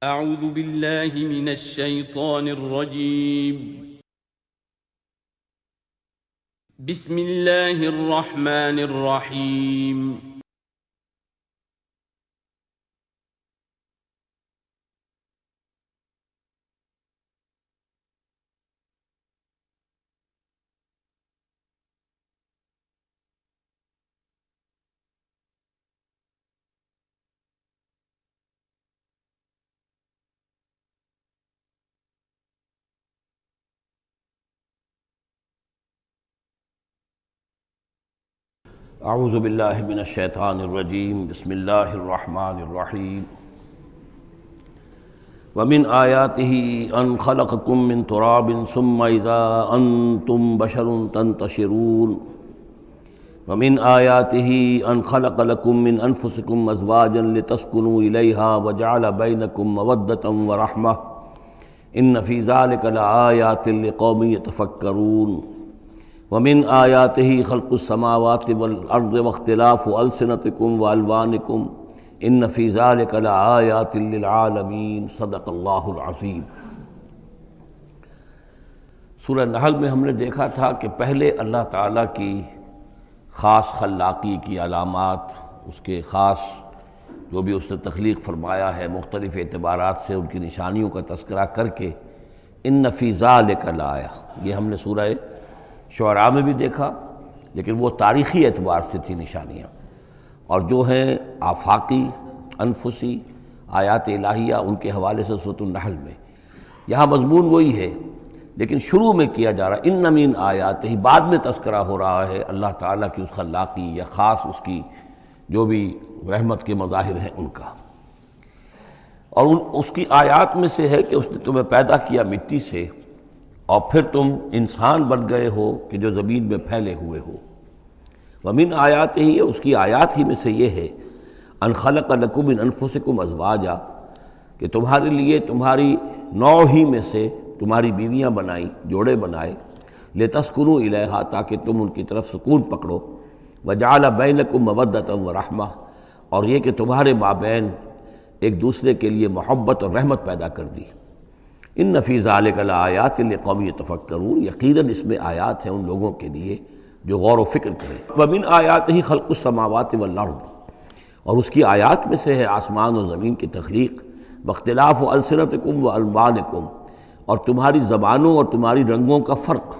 اعوذ باللہ من الشیطان الرجیم بسم اللہ الرحمن الرحیم اعوذ باللہ من الشیطان الرجیم بسم اللہ الرحمن الرحیم ومن آیاتہ ان خلقکم من تراب ثم اذا انتم بشر تنتشرون ومن آیاتہ ان خلق لکم من انفسکم ازواجا لتسکنوا الیہا وجعل بینکم مودۃ ورحمۃ ان فی ذلک لآیات لقوم یتفکرون ومن آیاتہ خلق السماوات والارض واختلاف السنتکم والوانکم ان فی ذلک لآیات للعالمین صدق اللہ العظیم۔ سورہ نحل میں ہم نے دیکھا تھا کہ پہلے اللہ تعالیٰ کی خاص خلاقی کی علامات، اس کے خاص جو بھی اس نے تخلیق فرمایا ہے مختلف اعتبارات سے ان کی نشانیوں کا تذکرہ کر کے ان فی ذلک لآیہ، یہ ہم نے سورہ شعراء میں بھی دیکھا، لیکن وہ تاریخی اعتبار سے تھی نشانیاں، اور جو ہیں آفاقی انفسی آیات الہیہ ان کے حوالے سے سورۃ النحل میں یہاں مضمون وہی ہے، لیکن شروع میں کیا جا رہا ان من آیات ہی، بعد میں تذکرہ ہو رہا ہے اللہ تعالیٰ کی اس خلاقی یا خاص اس کی جو بھی رحمت کے مظاہر ہیں ان کا، اور اس کی آیات میں سے ہے کہ اس نے تمہیں پیدا کیا مٹی سے اور پھر تم انسان بن گئے ہو کہ جو زمین میں پھیلے ہوئے ہو۔ ومن آیات ہی، اس کی آیات ہی میں سے یہ ہے ان خلق لکم من انفسکم ازواجا، کہ تمہارے لیے تمہاری نوع ہی میں سے تمہاری بیویاں بنائیں، جوڑے بنائے، لتسکنوا الیہا، تاکہ تم ان کی طرف سکون پکڑو، وجعل بینکم مودۃ ورحمۃ، اور یہ کہ تمہارے مابین ایک دوسرے کے لیے محبت اور رحمت پیدا کر دی۔ ان فی ذلک لآیات لقوم یتفکرون، یقیناً اس میں آیات ہیں ان لوگوں کے لیے جو غور و فکر کریں۔ ومن آیاتہ خلق السماوات والارض، اور اس کی آیات میں سے ہے آسمان اور زمین کی تخلیق، واختلاف السنتکم والوانکم، اور تمہاری زبانوں اور تمہاری رنگوں کا فرق،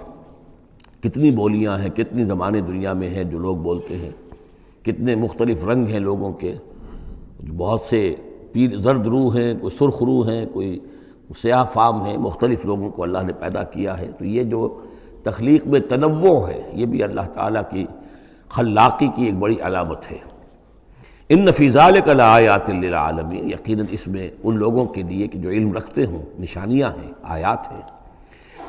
کتنی بولیاں ہیں، کتنی زبانیں دنیا میں ہیں جو لوگ بولتے ہیں، کتنے مختلف رنگ ہیں لوگوں کے، بہت سے زرد روح ہیں، کوئی سرخ روح ہیں، کوئی سیاہ فام ہیں، مختلف لوگوں کو اللہ نے پیدا کیا ہے۔ تو یہ جو تخلیق میں تنوع ہے یہ بھی اللہ تعالیٰ کی خلاقی کی ایک بڑی علامت ہے۔ ان فی ذلک لآیات للعالمین، یقیناً اس میں ان لوگوں کے لیے کہ جو علم رکھتے ہوں نشانیاں ہیں، آیات ہیں۔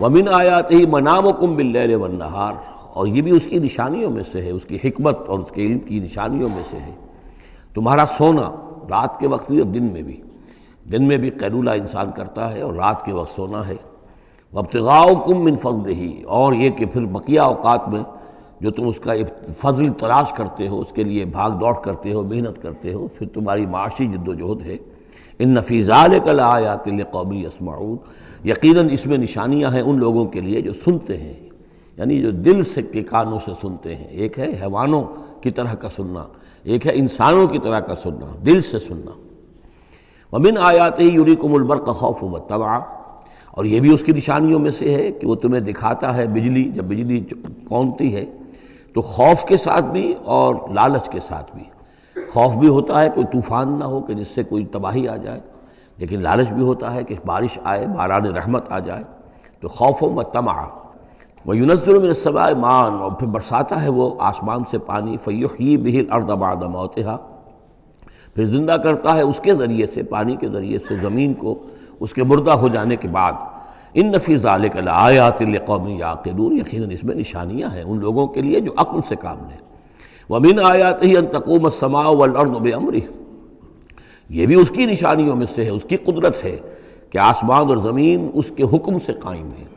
ومن آیاتہ منامکم باللیل والنہار، اور یہ بھی اس کی نشانیوں میں سے ہے، اس کی حکمت اور اس کے علم کی نشانیوں میں سے ہے تمہارا سونا، رات کے وقت بھی اور دن میں بھی قیلولہ انسان کرتا ہے اور رات کے وقت سونا ہے۔ وابتغاؤکم من فضلہ، اور یہ کہ پھر بقیہ اوقات میں جو تم اس کا فضل تلاش کرتے ہو، اس کے لیے بھاگ دوڑ کرتے ہو، محنت کرتے ہو، پھر تمہاری معاشی جد و جہد ہے۔ ان فی ذلک لآیات لقوم یسمعون، یقیناً اس میں نشانیاں ہیں ان لوگوں کے لیے جو سنتے ہیں، یعنی جو دل سے کے کانوں سے سنتے ہیں۔ ایک ہے حیوانوں کی طرح کا سننا، ایک ہے انسانوں کی طرح کا سننا، دل سے سننا۔ ومن آیاتہ یریکم البرق خوفا وطمعا، اور یہ بھی اس کی نشانیوں میں سے ہے کہ وہ تمہیں دکھاتا ہے بجلی، جب بجلی کونتی ہے تو خوف کے ساتھ بھی اور لالچ کے ساتھ بھی۔ خوف بھی ہوتا ہے کوئی طوفان نہ ہو کہ جس سے کوئی تباہی آ جائے، لیکن لالچ بھی ہوتا ہے کہ بارش آئے، باران رحمت آ جائے، تو خوف و طمعا۔ وینزل من السماء ماء، اور پھر برساتا ہے وہ آسمان سے پانی، فیحیی بہ الارض بعد موتها، پھر زندہ کرتا ہے اس کے ذریعے سے، پانی کے ذریعے سے زمین کو اس کے مردہ ہو جانے کے بعد۔ ان فی ذلک لآیات لقوم یعقلون، یقیناً اس میں نشانیاں ہیں ان لوگوں کے لیے جو عقل سے کام لیں۔ ومن آیاتہ ان تقوم السماء والارض بامرہ، یہ بھی اس کی نشانیوں میں سے ہے، اس کی قدرت ہے کہ آسمان اور زمین اس کے حکم سے قائم ہیں۔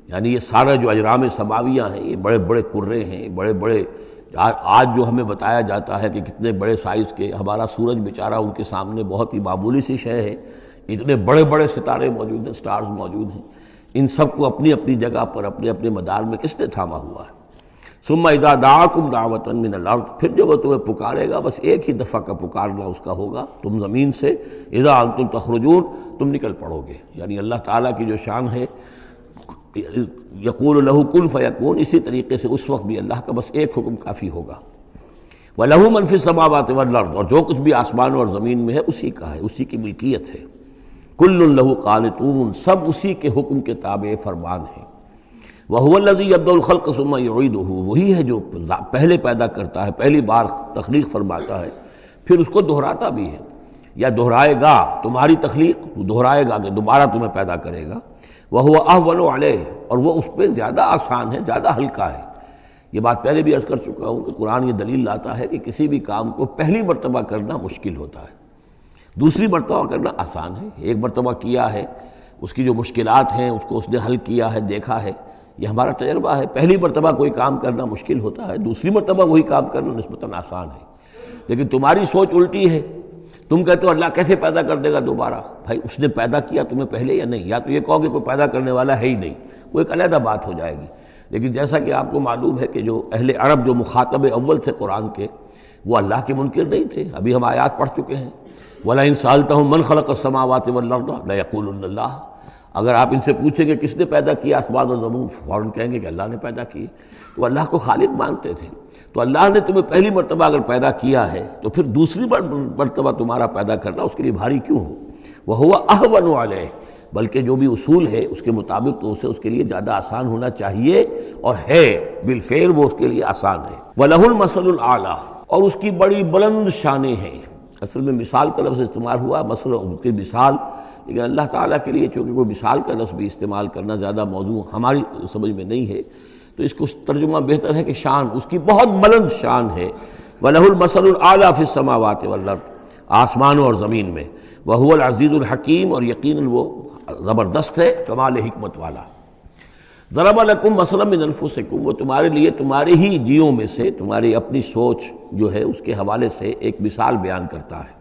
یعنی یہ سارا جو اجرام سماویہ ہیں، یہ بڑے بڑے کرے ہیں، بڑے بڑے، آج جو ہمیں بتایا جاتا ہے کہ کتنے بڑے سائز کے، ہمارا سورج بیچارہ ان کے سامنے بہت ہی معمولی سی شے ہے، اتنے بڑے بڑے ستارے موجود ہیں، سٹارز موجود ہیں، ان سب کو اپنی اپنی جگہ پر اپنے اپنے مدار میں کس نے تھاما ہوا ہے؟ ثم اذا دعاکم دعوۃ من الارض، پھر جب وہ تمہیں پکارے گا، بس ایک ہی دفعہ کا پکارنا اس کا ہوگا، تم زمین سے اذا انتم تخرجون، تم نکل پڑو گے۔ یعنی اللہ تعالیٰ کی جو شان ہے یقول لہ کن فیکون، اسی طریقے سے اس وقت بھی اللہ کا بس ایک حکم کافی ہوگا۔ وَلَهُ مَن فِي السَّمَاوَاتِ وَالْأَرْضِ، اور جو کچھ بھی آسمان اور زمین میں ہے اسی کا ہے، اسی کی ملکیت ہے۔ كُلٌّ لَهُ قَانِتُونَ، سب اسی کے حکم کے تابع فرمان ہیں۔ وَهُوَ الَّذِي يَبْدَأُ الْخَلْقَ ثُمَّ يُعِيدُهُ، وہی ہے جو پہلے پیدا کرتا ہے، پہلی بار تخلیق فرماتا ہے، پھر اس کو دہراتا بھی ہے، یا دہرائے گا، تمہاری تخلیق دہرائے گا کہ دوبارہ تمہیں پیدا کرے گا۔ وَهُوَ أَهْوَنُ عَلَيْهِ، اور وہ اس پہ زیادہ آسان ہے، زیادہ ہلکا ہے۔ یہ بات پہلے بھی عرض کر چکا ہوں کہ قرآن یہ دلیل لاتا ہے کہ کسی بھی کام کو پہلی مرتبہ کرنا مشکل ہوتا ہے، دوسری مرتبہ کرنا آسان ہے۔ ایک مرتبہ کیا ہے، اس کی جو مشکلات ہیں اس کو اس نے حل کیا ہے، دیکھا ہے، یہ ہمارا تجربہ ہے۔ پہلی مرتبہ کوئی کام کرنا مشکل ہوتا ہے، دوسری مرتبہ وہی کام کرنا نسبتاً آسان ہے۔ لیکن تمہاری سوچ الٹی ہے، تم کہتے ہو اللہ کیسے پیدا کر دے گا دوبارہ؟ بھائی اس نے پیدا کیا تمہیں پہلے یا نہیں؟ یا تو یہ کہو کہ کوئی پیدا کرنے والا ہے ہی نہیں، وہ ایک علیحدہ بات ہو جائے گی۔ لیکن جیسا کہ آپ کو معلوم ہے کہ جو اہل عرب جو مخاطب اول تھے قرآن کے، وہ اللہ کے منکر نہیں تھے۔ ابھی ہم آیات پڑھ چکے ہیں، وَلَئِن سَأَلْتَهُم مَّن خَلَقَ السَّمَاوَاتِ وَالْأَرْضَ لَيَقُولُنَّ اللَّهُ، اگر آپ ان سے پوچھیں کہ کس نے پیدا کیا آسمان اور زمین، فوراً کہیں گے کہ اللہ نے پیدا کی۔ تو اللہ کو خالق مانتے تھے۔ تو اللہ نے تمہیں پہلی مرتبہ اگر پیدا کیا ہے تو پھر دوسری مرتبہ تمہارا پیدا کرنا اس کے لیے بھاری کیوں ہو؟ وَهُوَ أَهْوَنُ عَلَيْهِ، بلکہ جو بھی اصول ہے اس کے مطابق تو اسے اس کے لیے زیادہ آسان ہونا چاہیے، اور ہے بالفعل وہ اس کے لیے آسان ہے۔ وَلَهُ الْمَثَلُ الْأَعْلَىٰ، اور اس کی بڑی بلند شانیں ہیں۔ اصل میں مثال کا لفظ استعمال ہوا، مثلا ان کی مثال، لیکن اللہ تعالیٰ کے لیے چونکہ کوئی مثال کا لفظ بھی استعمال کرنا زیادہ موضوع ہماری سمجھ میں نہیں ہے، تو اس کو ترجمہ بہتر ہے کہ شان، اس کی بہت بلند شان ہے۔ وَلَهُ الْمَثَلُ الْأَعْلَىٰ فِي السَّمَاوَاتِ وَالْأَرْضِ، آسمانوں اور زمین میں۔ وَهُوَ الْعَزِيزُ الْحَكِيمُ، اور یقیناً وہ زبردست ہے، کمال حکمت والا۔ ضرب لکم مثلا من انفسکم، وہ تمہارے لیے تمہارے ہی جیوں میں سے، تمہاری اپنی سوچ جو ہے اس کے حوالے سے ایک مثال بیان کرتا ہے۔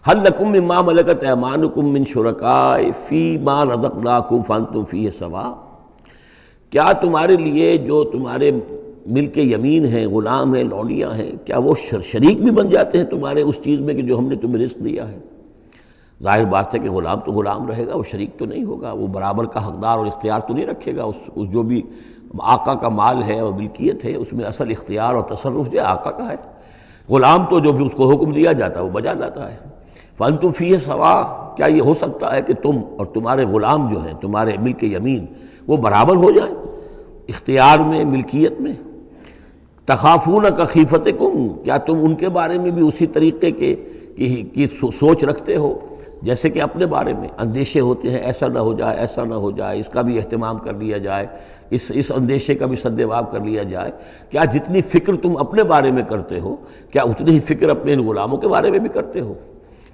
هل لکم مما ملکت ایمانکم من شرکاء فیما رزقناکم فانتم فیہ سواء، کیا تمہارے لیے جو تمہارے ملک یمین ہیں، غلام ہیں، لونیاں ہیں، کیا وہ شریک بھی بن جاتے ہیں تمہارے اس چیز میں کہ جو ہم نے تمہیں رزق دیا ہے؟ ظاہر بات ہے کہ غلام تو غلام رہے گا، وہ شریک تو نہیں ہوگا، وہ برابر کا حقدار اور اختیار تو نہیں رکھے گا۔ اس جو بھی آقا کا مال ہے اور ملکیت ہے اس میں اصل اختیار اور تصرف جو ہے آقا کا ہے۔ غلام تو جو بھی اس کو حکم دیا جاتا ہے وہ بجا لاتا ہے۔ فانتم فیہ سواء، کیا یہ ہو سکتا ہے کہ تم اور تمہارے غلام جو ہیں، تمہارے ملک یمین، وہ برابر ہو جائیں اختیار میں، ملکیت میں؟ تخافون کخیفتکم، کیا تم ان کے بارے میں بھی اسی طریقے کی سوچ رکھتے ہو جیسے کہ اپنے بارے میں اندیشے ہوتے ہیں، ایسا نہ ہو جائے، ایسا نہ ہو جائے، اس کا بھی اہتمام کر لیا جائے، اس اندیشے کا بھی سدجواب کر لیا جائے؟ کیا جتنی فکر تم اپنے بارے میں کرتے ہو، کیا اتنی ہی فکر اپنے ان غلاموں کے بارے میں بھی کرتے ہو؟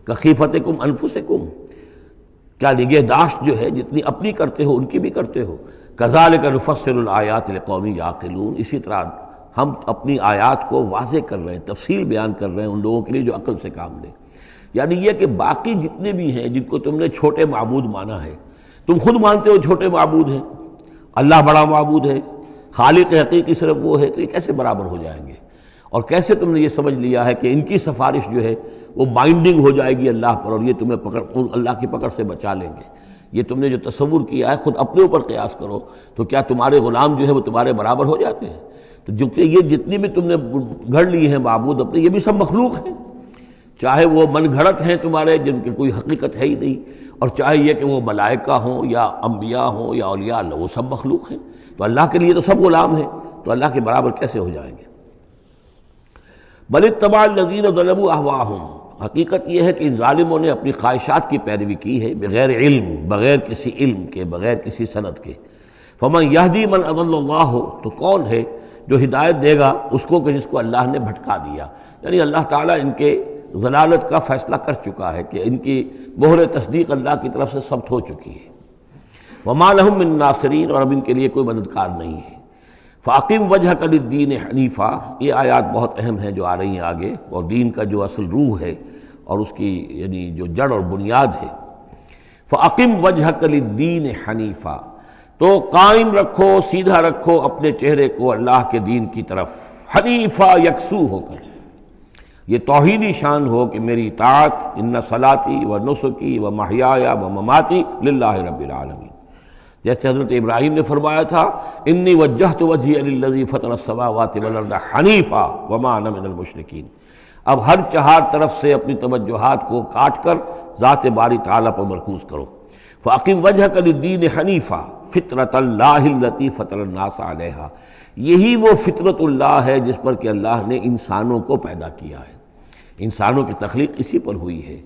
کخیفتکم انفسکم، کیا نگہداشت جو ہے جتنی اپنی کرتے ہو ان کی بھی کرتے ہو؟ کذالک نفصل الآیات لقوم یعقلون، اسی طرح ہم اپنی آیات کو واضح کر رہے ہیں، تفصیل بیان کر رہے ہیں ان لوگوں کے لیے جو عقل سے کام لیں۔ یعنی یہ کہ باقی جتنے بھی ہیں جن کو تم نے چھوٹے معبود مانا ہے، تم خود مانتے ہو چھوٹے معبود ہیں، اللہ بڑا معبود ہے، خالق حقیقی صرف وہ ہے، تو یہ کیسے برابر ہو جائیں گے؟ اور کیسے تم نے یہ سمجھ لیا ہے کہ ان کی سفارش جو ہے وہ بائنڈنگ ہو جائے گی اللہ پر، اور یہ تمہیں اللہ کی پکڑ سے بچا لیں گے؟ یہ تم نے جو تصور کیا ہے خود اپنے اوپر قیاس کرو، تو کیا تمہارے غلام جو ہے وہ تمہارے برابر ہو جاتے ہیں؟ تو جو کہ یہ جتنی بھی تم نے گھڑ لی ہیں معبود اپنے، یہ بھی سب مخلوق ہیں، چاہے وہ من گھڑت ہیں تمہارے جن کی کوئی حقیقت ہے ہی نہیں، اور چاہے یہ کہ وہ ملائکہ ہوں یا انبیاء ہوں یا اولیاء اللہ، وہ سب مخلوق ہیں۔ تو اللہ کے لیے تو سب غلام ہیں، تو اللہ کے برابر کیسے ہو جائیں گے؟ بل اتبع الذین ظلموا اہواءہم، حقیقت یہ ہے کہ ان ظالموں نے اپنی خواہشات کی پیروی کی ہے، بغیر علم، بغیر کسی علم کے، بغیر کسی سند کے۔ فمن یہدی من اضل اللہ، تو کون ہے جو ہدایت دے گا اس کو کہ جس کو اللہ نے بھٹکا دیا؟ یعنی اللہ تعالیٰ ان کے ضلالت کا فیصلہ کر چکا ہے کہ ان کی مہر تصدیق اللہ کی طرف سے ثبت ہو چکی ہے۔ وما لہم من ناصرین، اور اب ان کے لیے کوئی مددگار نہیں ہے۔ فاقم وجہک للدین حنیفا، یہ آیات بہت اہم ہیں جو آ رہی ہیں آگے، اور دین کا جو اصل روح ہے اور اس کی یعنی جو جڑ اور بنیاد ہے۔ فَأَقِمْ وَجْهَكَ لِلدِّينِ حَنِيفًا، تو قائم رکھو، سیدھا رکھو اپنے چہرے کو اللہ کے دین کی طرف، حنیفہ یکسو ہو کر، یہ توحیدی شان ہو کہ میری اطاعت، ان صلاتی و نسکی و محیای و مماتی للہ رب العالمین، جیسے حضرت ابراہیم نے فرمایا تھا انی وجہت وجہی للذی فطر السماوات والارض حنیفا وما انا من المشرکین، اب ہر چہار طرف سے اپنی توجہات کو کاٹ کر ذات باری تعالیٰ پر مرکوز کرو۔ فَأَقِمْ وَجْهَكَ لِلدِّينِ حَنِيفًا فِطْرَةَ اللَّهِ الَّتِي فَطَرَ النَّاسَ عَلَيْهَا، یہی وہ فطرت اللہ ہے جس پر کہ اللہ نے انسانوں کو پیدا کیا ہے، انسانوں کی تخلیق اسی پر ہوئی ہے۔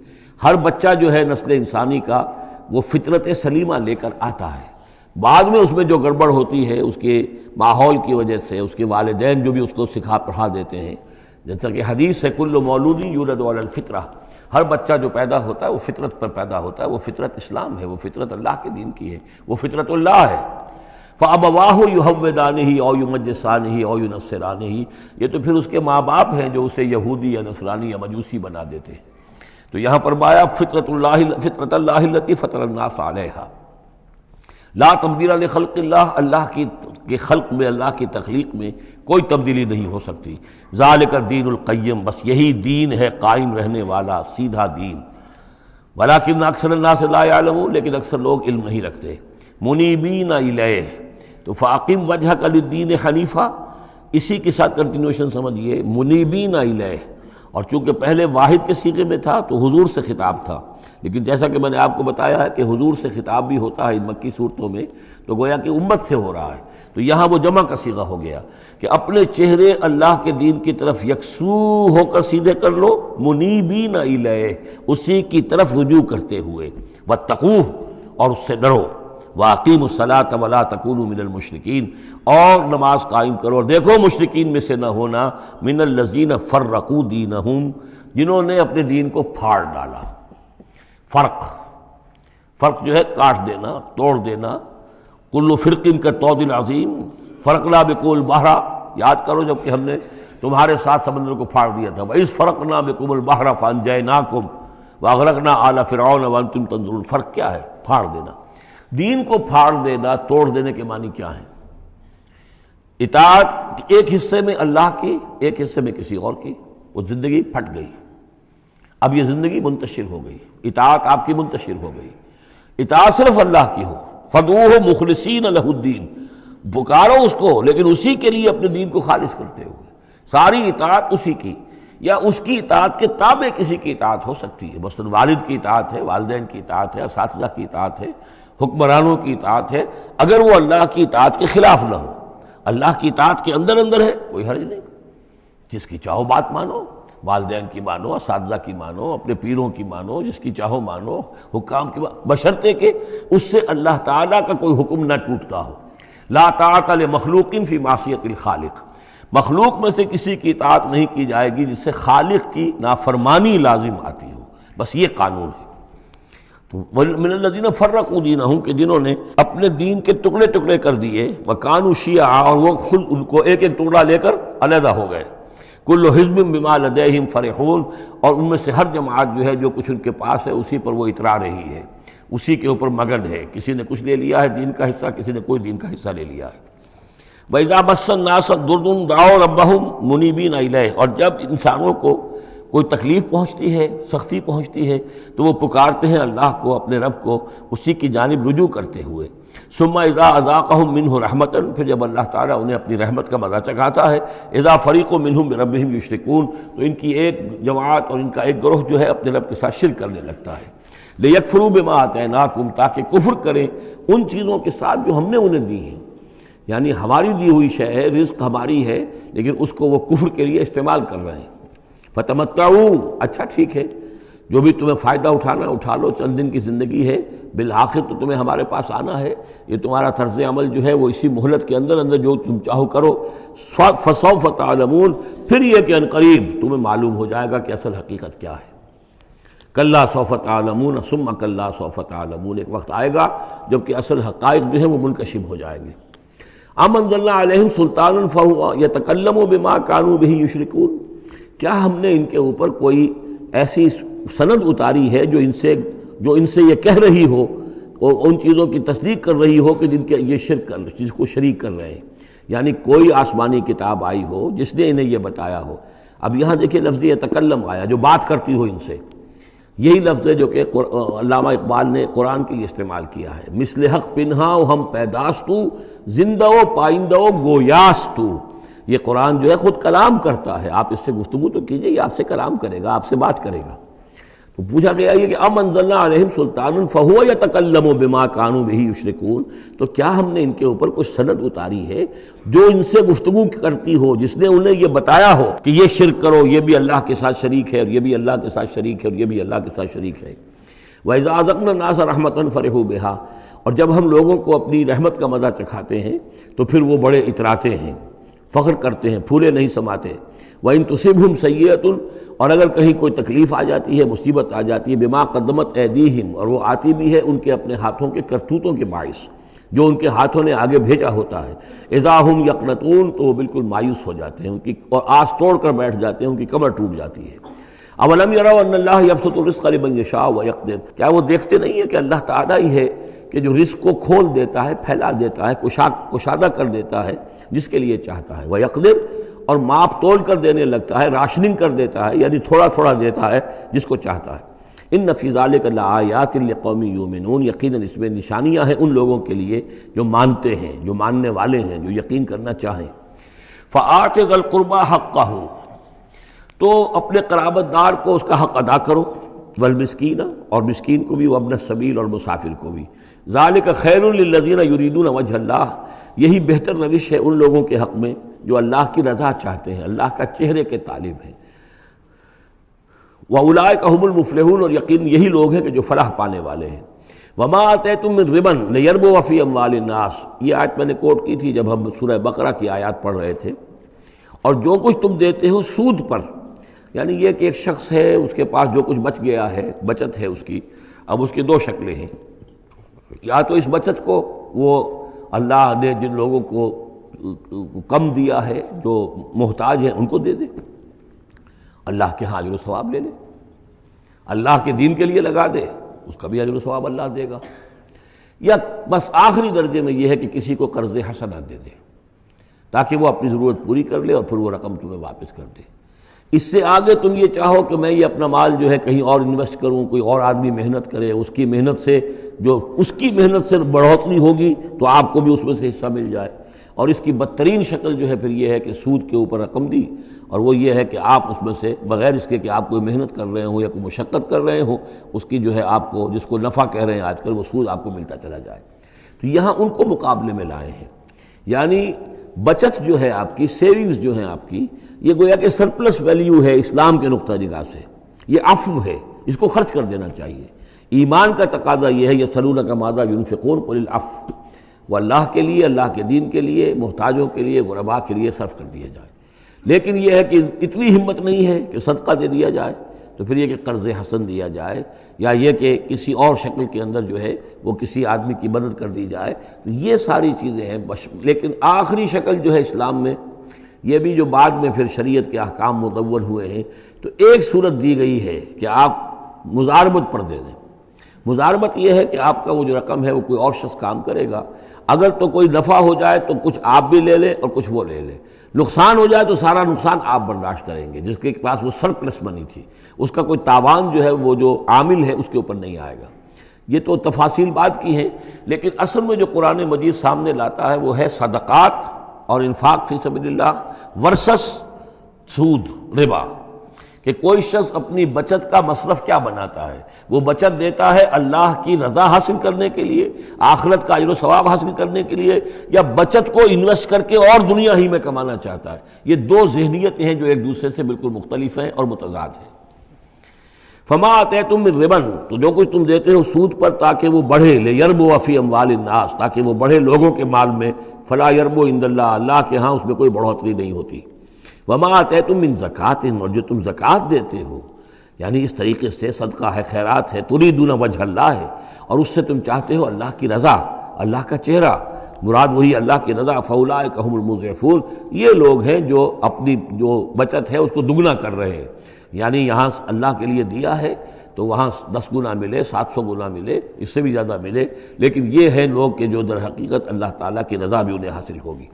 ہر بچہ جو ہے نسل انسانی کا وہ فطرت سلیمہ لے کر آتا ہے، بعد میں اس میں جو گڑبڑ ہوتی ہے اس کے ماحول کی وجہ سے، اس کے والدین جو بھی اس کو سکھا پڑھا دیتے ہیں، جیسا کہ حدیث ہے کل مولود یولد علی الفطرہ، ہر بچہ جو پیدا ہوتا ہے وہ فطرت پر پیدا ہوتا ہے، وہ فطرت اسلام ہے، وہ فطرت اللہ کے دین کی ہے، وہ فطرت اللہ ہے۔ فَأَبَوَاهُ يُهَوِّدَانِهِ أَوْ يُمَجِّسَانِهِ أَوْ يُنَصِّرَانِهِ، یہ تو پھر اس کے ماں باپ ہیں جو اسے یہودی یا نصرانی یا مجوسی بنا دیتے ہیں۔ تو یہاں فرمایا فطرت اللہ التي فطر الناس علیہا، لا تبدیل لخلق اللہ، اللہ کی خلق میں، اللہ کی تخلیق میں کوئی تبدیلی نہیں ہو سکتی۔ ذالک الدین القیم، بس یہی دین ہے قائم رہنے والا سیدھا دین۔ ولکن اکثر الناس لا یعلمون، لیکن اکثر لوگ علم نہیں رکھتے۔ منیبین الیہ، تو فاقم وجہک للدین حنیفا، اسی کے ساتھ کنٹینویشن سمجھیے، منیبین الیہ، اور چونکہ پہلے واحد کے صیغے میں تھا تو حضور سے خطاب تھا، لیکن جیسا کہ میں نے آپ کو بتایا ہے کہ حضور سے خطاب بھی ہوتا ہے ان مکی صورتوں میں، تو گویا کہ امت سے ہو رہا ہے، تو یہاں وہ جمع کا صیغہ ہو گیا کہ اپنے چہرے اللہ کے دین کی طرف یکسو ہو کر سیدھے کر لو، منیبین الیہ، اسی کی طرف رجوع کرتے ہوئے، واتقوہ، اور اس سے ڈرو، وَأَقِیمُوا الصَّلَاةَ وَلَا تَکُونُوا مِنَ الْمُشْرِکِینَ، اور نماز قائم کرو، اور دیکھو مشرکین میں سے نہ ہونا، مِنَ الَّذِینَ فَرَّقُوا دِینَہُم، جنہوں نے اپنے دین کو پھاڑ ڈالا۔ فرق جو ہے کاٹ دینا، توڑ دینا، کل فرق کالطود العظیم فرقنا بکم البحر، یاد کرو جب کہ ہم نے تمہارے ساتھ سمندر کو پھاڑ دیا تھا، وَإِذْ فَرَقْنَا بِكُمُ الْبَحْرَ فَأَنْجَيْنَاكُمْ وَأَغْرَقْنَا آلَ فِرْعَوْنَ وَأَنْتُمْ تَنظُرُونَ۔ فرق کیا ہے؟ پھاڑ دینا، دین کو پھاڑ دینا، توڑ دینے کے معنی کیا ہیں؟ اطاعت ایک حصے میں اللہ کی، ایک حصے میں کسی اور کی، وہ زندگی پھٹ گئی، اب یہ زندگی منتشر ہو گئی، اطاعت آپ کی منتشر ہو گئی، اطاعت صرف اللہ کی ہو، فَدْعُوهُ مُخْلِصِينَ لَهُ الدِّينَ، پکارو اس کو لیکن اسی کے لیے اپنے دین کو خالص کرتے ہوئے، ساری اطاعت اسی کی، یا اس کی اطاعت کے تابع کسی کی اطاعت ہو سکتی ہے، مثلا والد کی اطاعت ہے، والدین کی اطاعت ہے، اساتذہ کی اطاعت ہے، حکمرانوں کی اطاعت ہے، اگر وہ اللہ کی اطاعت کے خلاف نہ ہو، اللہ کی اطاعت کے اندر ہے کوئی حرج نہیں، جس کی چاہو بات مانو، والدین کی مانو، اساتذہ کی مانو، اپنے پیروں کی مانو، جس کی چاہو مانو، حکام کی مانو، بشرطے کہ اس سے اللہ تعالیٰ کا کوئی حکم نہ ٹوٹتا ہو۔ لا طاعۃ لمخلوق فی معصیۃ الخالق، مخلوق میں سے کسی کی اطاعت نہیں کی جائے گی جس سے خالق کی نافرمانی لازم آتی ہو، بس یہ قانون ہے۔ تو من الذین فرقوا دینہم، کہ جنہوں نے اپنے دین کے ٹکڑے ٹکڑے کر دیے، وکانوا شیعا، اور وہ خود ان کو ایک ایک ٹکڑا لے کر علیحدہ ہو گئے، کل حزب بما لدیہم فرحون، اور ان میں سے ہر جماعت جو ہے جو کچھ ان کے پاس ہے اسی پر وہ اترا رہی ہے، اسی کے اوپر مگن ہے، کسی نے کچھ لے لیا ہے دین کا حصہ، کسی نے کوئی دین کا حصہ لے لیا ہے۔ وَإِذَا مَسَّ النَّاسَ ضُرٌّ دَعَوْا رَبَّهُمْ مُنِيبِينَ إِلَيْهِ، اور جب انسانوں کو کوئی تکلیف پہنچتی ہے، سختی پہنچتی ہے، تو وہ پکارتے ہیں اللہ کو، اپنے رب کو، اسی کی جانب رجوع کرتے ہوئے۔ ثم اذا اذاقهم منه رحمۃ، پھر جب اللہ تعالیٰ انہیں اپنی رحمت کا مزہ چکھاتا ہے، اذا فریق منهم بربهم یشرکون، تو ان کی ایک جماعت اور ان کا ایک گروہ جو ہے اپنے رب کے ساتھ شرک کرنے لگتا ہے۔ لیکفروا بما آتیناکم، تاکہ کفر کریں ان چیزوں کے ساتھ جو ہم نے انہیں دی ہیں، یعنی ہماری دی ہوئی شے ہے، رزق ہماری ہے، لیکن اس کو وہ کفر کے لیے استعمال کر رہے ہیں۔ فتمتعوا، اچھا ٹھیک ہے، جو بھی تمہیں فائدہ اٹھانا اٹھا لو، چند دن کی زندگی ہے، بالآخر تو تمہیں ہمارے پاس آنا ہے، یہ تمہارا طرز عمل جو ہے وہ اسی مہلت کے اندر اندر جو تم چاہو کرو، فسوف تعلمون، پھر یہ کہ عنقریب تمہیں معلوم ہو جائے گا کہ اصل حقیقت کیا ہے۔ کلا سوف تعلمون ثم کلا سوف تعلمون، ایک وقت آئے گا جب کہ اصل حقائق جو ہے وہ منکشف ہو جائیں گے۔ ام انزلنا علیہم سلطانا فہو یتکلم بما کانوا بہ یشرکون، کیا ہم نے ان کے اوپر کوئی ایسی سند اتاری ہے جو ان سے جو ان سے یہ کہہ رہی ہو اور ان چیزوں کی تصدیق کر رہی ہو کہ جن کے یہ شرک کر جس کو شریک کر رہے ہیں، یعنی کوئی آسمانی کتاب آئی ہو جس نے انہیں یہ بتایا ہو۔ اب یہاں دیکھیں لفظ یتکلم آیا، جو بات کرتی ہو ان سے، یہی لفظ ہے جو کہ علامہ اقبال نے قرآن کے لیے استعمال کیا ہے، مثل حق پنہا و ہم پیداستو زندہ و پائندہ و گویاستو۔ یہ قرآن جو ہے خود کلام کرتا ہے، آپ اس سے گفتگو تو کیجئے، یہ آپ سے کلام کرے گا، آپ سے بات کرے گا۔ تو پوچھا گیا یہ کہ ام انزلنا علیہم سلطان فہو یتکلم بما کانوا بہ یشرکون، تو کیا ہم نے ان کے اوپر کچھ سند اتاری ہے جو ان سے گفتگو کرتی ہو، جس نے انہیں یہ بتایا ہو کہ یہ شرک کرو، یہ بھی اللہ کے ساتھ شریک ہے اور یہ بھی اللہ کے ساتھ شریک ہے اور یہ بھی اللہ کے ساتھ شریک ہے۔ وَإِذَا أَذَقْنَا النَّاسَ رَحْمَةً فَرِحُوا بِهَا، اور جب ہم لوگوں کو اپنی رحمت کا مزہ چکھاتے ہیں تو پھر وہ بڑے اتراتے ہیں، فخر کرتے ہیں، پھولے نہیں سماتے۔ وَإِن تُصِبْهُمْ سَيِّئَةٌ، اور اگر کہیں کوئی تکلیف آ جاتی ہے، مصیبت آ جاتی ہے، بما قدمت ایدیہم، اور وہ آتی بھی ہے ان کے اپنے ہاتھوں کے کرتوتوں کے باعث، جو ان کے ہاتھوں نے آگے بھیجا ہوتا ہے، اذا ہم یقنطون، تو وہ بالکل مایوس ہو جاتے ہیں، ان کی اور آس توڑ کر بیٹھ جاتے ہیں، ان کی کمر ٹوٹ جاتی ہے۔ اولم یروا ان اللہ یبسط الرزق لمن یشاء ویقدر، کیا وہ دیکھتے نہیں ہیں کہ اللہ تعالیٰ ہی ہے کہ جو رزق کو کھول دیتا ہے، پھیلا دیتا ہے، کشادہ کر دیتا ہے جس کے لیے چاہتا ہے، ویقدر، اور ماپ تول کر دینے لگتا ہے، راشننگ کر دیتا ہے، یعنی تھوڑا تھوڑا دیتا ہے جس کو چاہتا ہے۔ ان فی ذلک لآیات لقوم یؤمنون، یقیناً اس میں نشانیاں ہیں ان لوگوں کے لیے جو مانتے ہیں، جو ماننے والے ہیں، جو یقین کرنا چاہیں۔ فآت ذی القربى حقہ، تو اپنے قرابت دار کو اس کا حق ادا کرو، والمسکین، اور مسکین کو بھی، وابن السبیل، اور مسافر کو بھی۔ ذالک خیر للذین یریدون وجہ اللہ، یہی بہتر روش ہے ان لوگوں کے حق میں جو اللہ کی رضا چاہتے ہیں، اللہ کا چہرے کے طالب ہیں۔ وَأُولَٰئِکَ هُمُ الْمُفْلِحُونَ، اور یقین یہی لوگ ہیں کہ جو فلاح پانے والے ہیں۔ وَمَا آتَیْتُم مِّن رِبًا لِیَرْبُوَ فِی أَمْوَالِ النَّاسِ، یہ آیت میں نے کوٹ کی تھی جب ہم سورہ بقرہ کی آیات پڑھ رہے تھے۔ اور جو کچھ تم دیتے ہو سود پر، یعنی یہ کہ ایک شخص ہے، اس کے پاس جو کچھ بچ گیا ہے، بچت ہے اس کی، اب اس کی دو شکلیں ہیں، یا تو اس بچت کو وہ اللہ نے جن لوگوں کو کم دیا ہے، جو محتاج ہیں، ان کو دے دے، اللہ کے ہاں اجر و ثواب لے لے، اللہ کے دین کے لیے لگا دے، اس کا بھی اجر و ثواب اللہ دے گا، یا بس آخری درجے میں یہ ہے کہ کسی کو قرض حسنہ دے دے تاکہ وہ اپنی ضرورت پوری کر لے اور پھر وہ رقم تمہیں واپس کر دے۔ اس سے آگے تم یہ چاہو کہ میں یہ اپنا مال جو ہے کہیں اور انویسٹ کروں، کوئی اور آدمی محنت کرے، اس کی محنت سے جو اس کی محنت سے بڑھوتری ہوگی تو آپ کو بھی اس میں سے حصہ مل جائے، اور اس کی بدترین شکل جو ہے پھر یہ ہے کہ سود کے اوپر رقم دی، اور وہ یہ ہے کہ آپ اس میں سے بغیر اس کے کہ آپ کوئی محنت کر رہے ہوں یا کوئی مشقت کر رہے ہوں، اس کی جو ہے آپ کو، جس کو نفع کہہ رہے ہیں آج کل، وہ سود آپ کو ملتا چلا جائے۔ تو یہاں ان کو مقابلے میں لائے ہیں، یعنی بچت جو ہے آپ کی، سیونگز جو ہیں آپ کی، یہ گویا کہ سرپلس ویلیو ہے اسلام کے نقطہ نگاہ سے، یہ عفو ہے، اس کو خرچ کر دینا چاہیے۔ ایمان کا تقاضا یہ ہے، یسألونک ماذا ینفقون قل العفو، وہ اللہ کے لیے، اللہ کے دین کے لیے، محتاجوں کے لیے، غرباء کے لیے صرف کر دیا جائے۔ لیکن یہ ہے کہ اتنی ہمت نہیں ہے کہ صدقہ دے دیا جائے، تو پھر یہ کہ قرض حسن دیا جائے، یا یہ کہ کسی اور شکل کے اندر جو ہے وہ کسی آدمی کی مدد کر دی جائے، تو یہ ساری چیزیں ہیں۔ لیکن آخری شکل جو ہے اسلام میں، یہ بھی جو بعد میں پھر شریعت کے احکام مدون ہوئے ہیں، تو ایک صورت دی گئی ہے کہ آپ مزاربت پر دے دیں۔ مزاربت یہ ہے کہ آپ کا وہ جو رقم ہے وہ کوئی اور شخص کام کرے گا، اگر تو کوئی نفع ہو جائے تو کچھ آپ بھی لے لیں اور کچھ وہ لے لیں، نقصان ہو جائے تو سارا نقصان آپ برداشت کریں گے، جس کے پاس وہ سرپلس منی تھی، اس کا کوئی تاوان جو ہے وہ جو عامل ہے اس کے اوپر نہیں آئے گا۔ یہ تو تفاصیل بات کی ہیں، لیکن اصل میں جو قرآن مجید سامنے لاتا ہے وہ ہے صدقات اور انفاق فی سبیل اللہ ورسس سود، ربا، کہ کوئی شخص اپنی بچت کا مصرف کیا بناتا ہے، وہ بچت دیتا ہے اللہ کی رضا حاصل کرنے کے لیے، آخرت کا اجر و ثواب حاصل کرنے کے لیے، یا بچت کو انویسٹ کر کے اور دنیا ہی میں کمانا چاہتا ہے۔ یہ دو ذہنیتیں ہیں جو ایک دوسرے سے بالکل مختلف ہیں اور متضاد ہیں۔ فما آتیتم من ربا، تو جو کچھ تم دیتے ہو سود پر تاکہ وہ بڑھے، لیربو فی اموال الناس، تاکہ وہ بڑھے لوگوں کے مال میں، فلا یربو عند اللہ، اللہ کے ہاں اس میں کوئی بڑھوتری نہیں ہوتی۔ وما آتیتم من زکوٰۃ، اور جو تم زکوٰۃ دیتے ہو، یعنی اس طریقے سے صدقہ ہے، خیرات ہے، تریدون وجہ اللہ ہے، اور اس سے تم چاہتے ہو اللہ کی رضا، اللہ کا چہرہ، مراد وہی اللہ کی رضا، فاولئک هم المضعفون، یہ لوگ ہیں جو اپنی جو بچت ہے اس کو دگنا کر رہے ہیں، یعنی یہاں اللہ کے لیے دیا ہے تو وہاں 10 گنا ملے، 700 گنا ملے، اس سے بھی زیادہ ملے، لیکن یہ ہیں لوگ کہ جو در حقیقت اللہ تعالیٰ کی رضا بھی انہیں حاصل ہوگی۔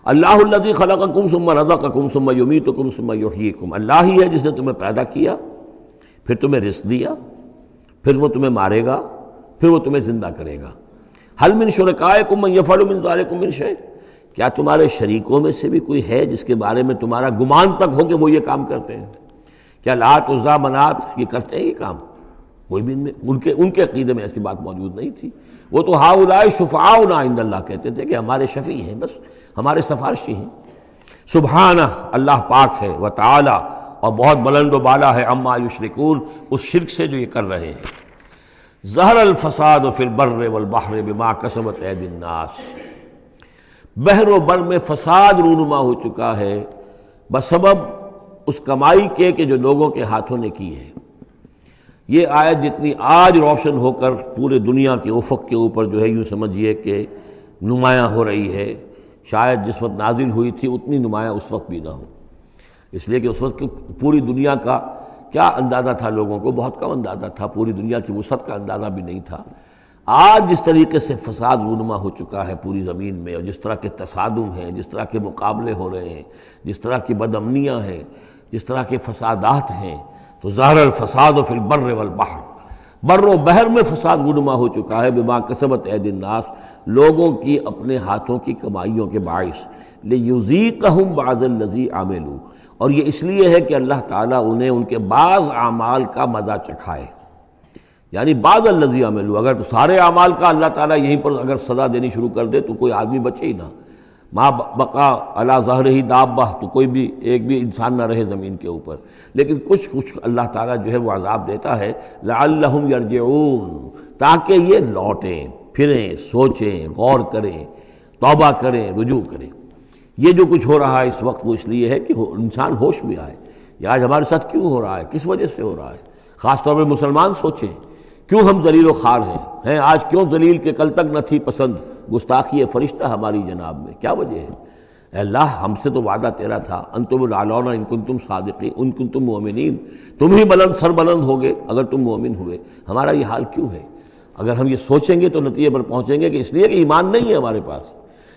اللہ الذی خلقکم ثم رزقکم ثم یمیتکم ثم یحییکم، اللہ ہی ہے جس نے تمہیں پیدا کیا، پھر تمہیں رزق دیا، پھر وہ تمہیں مارے گا، پھر وہ تمہیں زندہ کرے گا۔ هل من شرکائکم من یفعل من ذلکم من شیء، کیا تمہارے شریکوں میں سے بھی کوئی ہے جس کے بارے میں تمہارا گمان تک ہو کہ وہ یہ کام کرتے ہیں؟ کیا لات عزیٰ منات یہ کرتے ہیں یہ کام؟ کوئی بھی ان کے عقیدے میں ایسی بات موجود نہیں تھی۔ وہ تو ہؤلاء شفعاؤنا عند اللہ کہتے تھے کہ ہمارے شفیع ہیں، بس ہمارے سفارشی ہیں۔ سبحانہ، اللہ پاک ہے، وتعالی، اور بہت بلند و بالا ہے، عما یشرکون، اس شرک سے جو یہ کر رہے ہیں۔ ظہر الفساد فی البر والبحر بما کسبت ایدی الناس، بحر و بر میں فساد رونما ہو چکا ہے بسبب اس کمائی کے کہ جو لوگوں کے ہاتھوں نے کی ہے۔ یہ آیت جتنی آج روشن ہو کر پورے دنیا کے افق کے اوپر جو ہے یوں سمجھیے کہ نمایاں ہو رہی ہے، شاید جس وقت نازل ہوئی تھی اتنی نمایاں اس وقت بھی نہ ہو، اس لیے کہ اس وقت پوری دنیا کا کیا اندازہ تھا، لوگوں کو بہت کم اندازہ تھا، پوری دنیا کی وسعت کا اندازہ بھی نہیں تھا۔ آج جس طریقے سے فساد رونما ہو چکا ہے پوری زمین میں، اور جس طرح کے تصادم ہیں، جس طرح کے مقابلے ہو رہے ہیں، جس طرح کی بد امنیاں ہیں، جس طرح کے فسادات ہیں، تو ظاہر الفساد فی البر والبحر، بر و بحر میں فساد رونما ہو چکا ہے بما کسبت ایدی الناس، لوگوں کی اپنے ہاتھوں کی کمائیوں کے باعث، لیذیقہم بعض الذی عملوا، اور یہ اس لیے ہے کہ اللہ تعالیٰ انہیں ان کے بعض اعمال کا مزہ چکھائے، یعنی بعض الذی عملوا، اگر سارے اعمال کا اللہ تعالیٰ یہیں پر اگر سزا دینی شروع کر دے تو کوئی آدمی بچے ہی نہ، ما بقا علی ظہرہ دابہ، تو کوئی بھی ایک بھی انسان نہ رہے زمین کے اوپر، لیکن کچھ اللہ تعالیٰ جو ہے وہ عذاب دیتا ہے، لعلہم یرجعون، تاکہ یہ لوٹیں پھریں، سوچیں، غور کریں، توبہ کریں، رجوع کریں۔ یہ جو کچھ ہو رہا ہے اس وقت وہ اس لیے ہے کہ انسان ہوش میں آئے، یہ آج ہمارے ساتھ کیوں ہو رہا ہے، کس وجہ سے ہو رہا ہے، خاص طور پہ مسلمان سوچیں کیوں ہم ذلیل و خوار ہیں آج، کیوں ذلیل کہ کل تک نہ تھی پسند گستاخی فرشتہ ہماری جناب میں، کیا وجہ ہے؟ اے اللہ، ہم سے تو وعدہ تیرا تھا، انتم الاعلون ان کنتم صادقین، ان کنتم مؤمنین، تم ہی بلند سر بلند ہوگے اگر تم مومن ہوئے، ہمارا یہ حال کیوں ہے؟ اگر ہم یہ سوچیں گے تو نتیجے پر پہنچیں گے کہ اس لیے کہ ایمان نہیں ہے ہمارے پاس،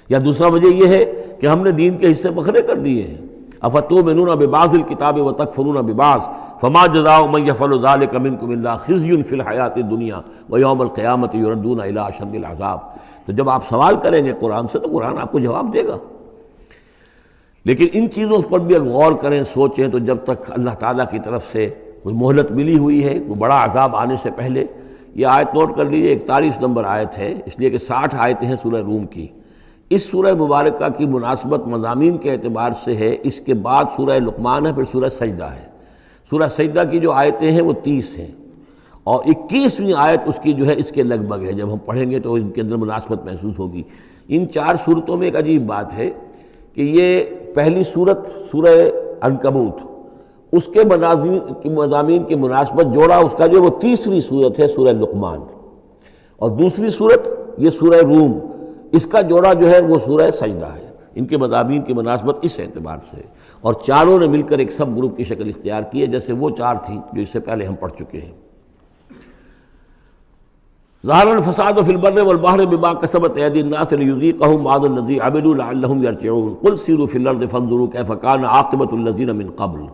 یا دوسرا وجہ یہ ہے کہ ہم نے دین کے حصے بکھرے کر دیے ہیں۔ افتؤمنون ببعض الکتاب وتکفرون ببعض فما جزاء من يفعل ذلك منكم الا خزي في الحیاۃ الدنیا ویوم القیامۃ یردون الی اشد العذاب۔ تو جب آپ سوال کریں گے قرآن سے تو قرآن آپ کو جواب دے گا، لیکن ان چیزوں پر بھی اگر غور کریں، سوچیں، تو جب تک اللہ تعالیٰ کی طرف سے کوئی مہلت ملی ہوئی ہے، کوئی بڑا عذاب آنے سے پہلے، یہ آیت نوٹ کر لیجیے، 41 نمبر آیت ہے، اس لیے کہ 60 آیتیں ہیں سورہ روم کی۔ اس سورہ مبارکہ کی مناسبت مضامین کے اعتبار سے ہے، اس کے بعد سورہ لقمان ہے، پھر سورہ سجدہ ہے۔ سورہ سجدہ کی جو آیتیں ہیں وہ 30 ہیں، اور 21ویں آیت اس کی جو ہے اس کے لگ بھگ ہے، جب ہم پڑھیں گے تو ان کے اندر مناسبت محسوس ہوگی۔ ان 4 صورتوں میں ایک عجیب بات ہے کہ یہ پہلی صورت سورہ عنکبوت، اس کے مضامین کی مناسبت جوڑا اس کا جو وہ 30ویں صورت ہے سورہ لقمان، اور دوسری صورت یہ سورہ روم، اس کا جوڑا جو ہے وہ سورہ سجدہ ہے۔ ان کے مضامین کی مناسبت اس اعتبار سے، اور چاروں نے مل کر ایک سب گروپ کی شکل اختیار کی ہے، جیسے وہ 4 تھیں جو اس سے پہلے ہم پڑھ چکے ہیں۔ ظہر الفساد فی البر والبحر بما کسبت ایدی الناس لیذیقہم بعض الذی عملوا لعلہم یرجعون قل سیروا فی الارض فانظروا کیف کان عاقبۃ الذین من قبل،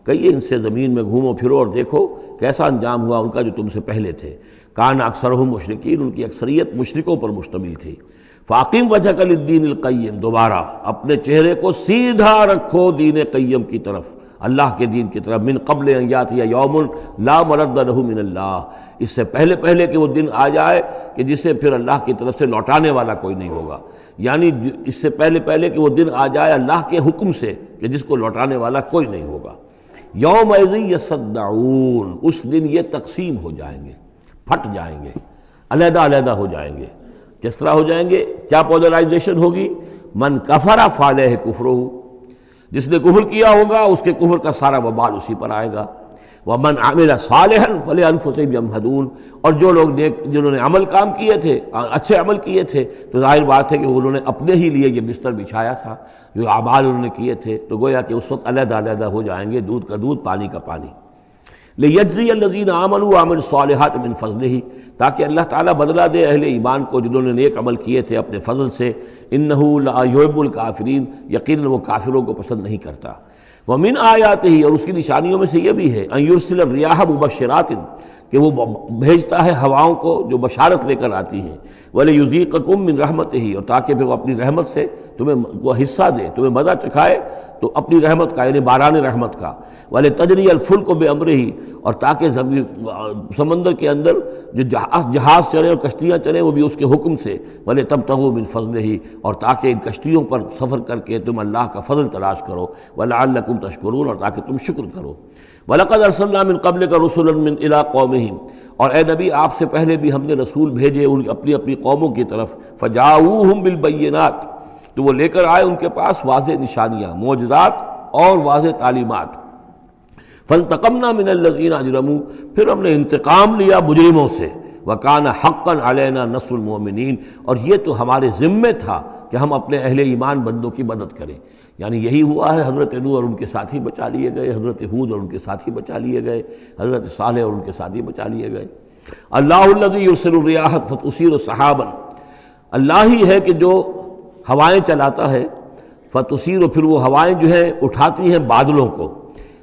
کہیے ان سے زمین میں گھومو پھرو اور دیکھو کیسا انجام ہوا ان کا جو تم سے پہلے تھے۔ کان اکثرہم مشرکین، ان کی اکثریت مشرکوں پر مشتمل تھی۔ فاقم وجہک للدین القیم، دوبارہ اپنے چہرے کو سیدھا رکھو دین قیم کی طرف، اللہ کے دین کی طرف، من قبل ان یاتی یوم لا مرد لہ من اللہ، اس سے پہلے کہ وہ دن آ جائے کہ جسے پھر اللہ کی طرف سے لوٹانے والا کوئی نہیں ہوگا، یعنی اس سے پہلے کہ وہ دن آ جائے اللہ کے حکم سے کہ جس کو لوٹانے والا کوئی نہیں ہوگا۔ یومئذ یصدعون، اس دن یہ تقسیم ہو جائیں گے، پھٹ جائیں گے، علیحدہ ہو جائیں گے۔ کس طرح ہو جائیں گے؟ کیا پولرائزیشن ہوگی؟ من کفر فعلیہ کفرہ، جس نے کفر کیا ہوگا اس کے کفر کا سارا وبال اسی پر آئے گا۔ ومن عمل صالحا فلانفسہم یمہدون، اور جو لوگ جنہوں نے عمل کام کیے تھے، اچھے عمل کیے تھے، تو ظاہر بات ہے کہ انہوں نے اپنے ہی لیے یہ بستر بچھایا تھا، جو اعمال انہوں نے کیے تھے، تو گویا کہ اس وقت علیحدہ ہو جائیں گے، دودھ کا دودھ پانی کا پانی۔ لیجزی الذین آمنوا وعملوا الصالحات من فضلہ، تاکہ اللہ تعالیٰ بدلہ دے اہل ایمان کو جنہوں نے نیک عمل کیے تھے اپنے فضل سے، انہ لا یحب الکافرین، یقیناً وہ کافروں کو پسند نہیں کرتا۔ ومن آیاتہ، اور اس کی نشانیوں میں سے یہ بھی ہے، ان یرسل الریاح مبشرات، کہ وہ بھیجتا ہے ہواؤں کو جو بشارت لے کر آتی ہیں، وَلِيُذِيقَكُم مِّن رَحْمَتِهِ، اور تاکہ پھر وہ اپنی رحمت سے تمہیں وہ حصہ دے، تمہیں مزہ چکھائے تو اپنی رحمت کا، یعنی باران رحمت کا، وَلِتَجْرِيَ الْفُلْكُ بِأَمْرِهِ، اور تاکہ سمندر کے اندر جو جہاز چلے اور کشتیاں چلیں وہ بھی اس کے حکم سے، وَلِتَبْتَغُوا مِن فَضْلِهِ، اور تاکہ ان کشتیوں پر سفر کر کے تم اللہ کا فضل تلاش کرو، وَلَعَلَّكُمْ تَشْكُرُونَ، اور تاکہ تم شکر کرو۔ وَلَقَدْ أَرْسَلْنَا مِن قَبْلِكَ رُسُلًا إِلَىٰ قَوْمِهِمْ، اور اے نبی آپ سے پہلے بھی ہم نے رسول بھیجے ان اپنی اپنی قوموں کی طرف، فَجَاءُوهُم بِالْبَيِّنَاتِ، تو وہ لے کر آئے ان کے پاس واضح نشانیاں، معجزات اور واضح تعلیمات۔ فَانْتَقَمْنَا مِنَ الَّذِينَ أَجْرَمُوا، پھر ہم نے انتقام لیا مجرموں سے، وَكَانَ حَقًّا عَلَيْنَا نَصْرُ الْمُؤْمِنِينَ، اور یہ تو ہمارے ذمے تھا کہ ہم اپنے اہل ایمان بندوں کی مدد کریں۔ یعنی یہی ہوا ہے، حضرت نوح اور ان کے ساتھی بچا لیے گئے، حضرت ہود اور ان کے ساتھی بچا لیے گئے، حضرت صالح اور ان کے ساتھی بچا لیے گئے۔ اللہ الذی یرسل الریاح فتثیر سحابا، اللہ ہی ہے کہ جو ہوائیں چلاتا ہے، فتثیر، پھر وہ ہوائیں جو ہیں اٹھاتی ہیں بادلوں کو،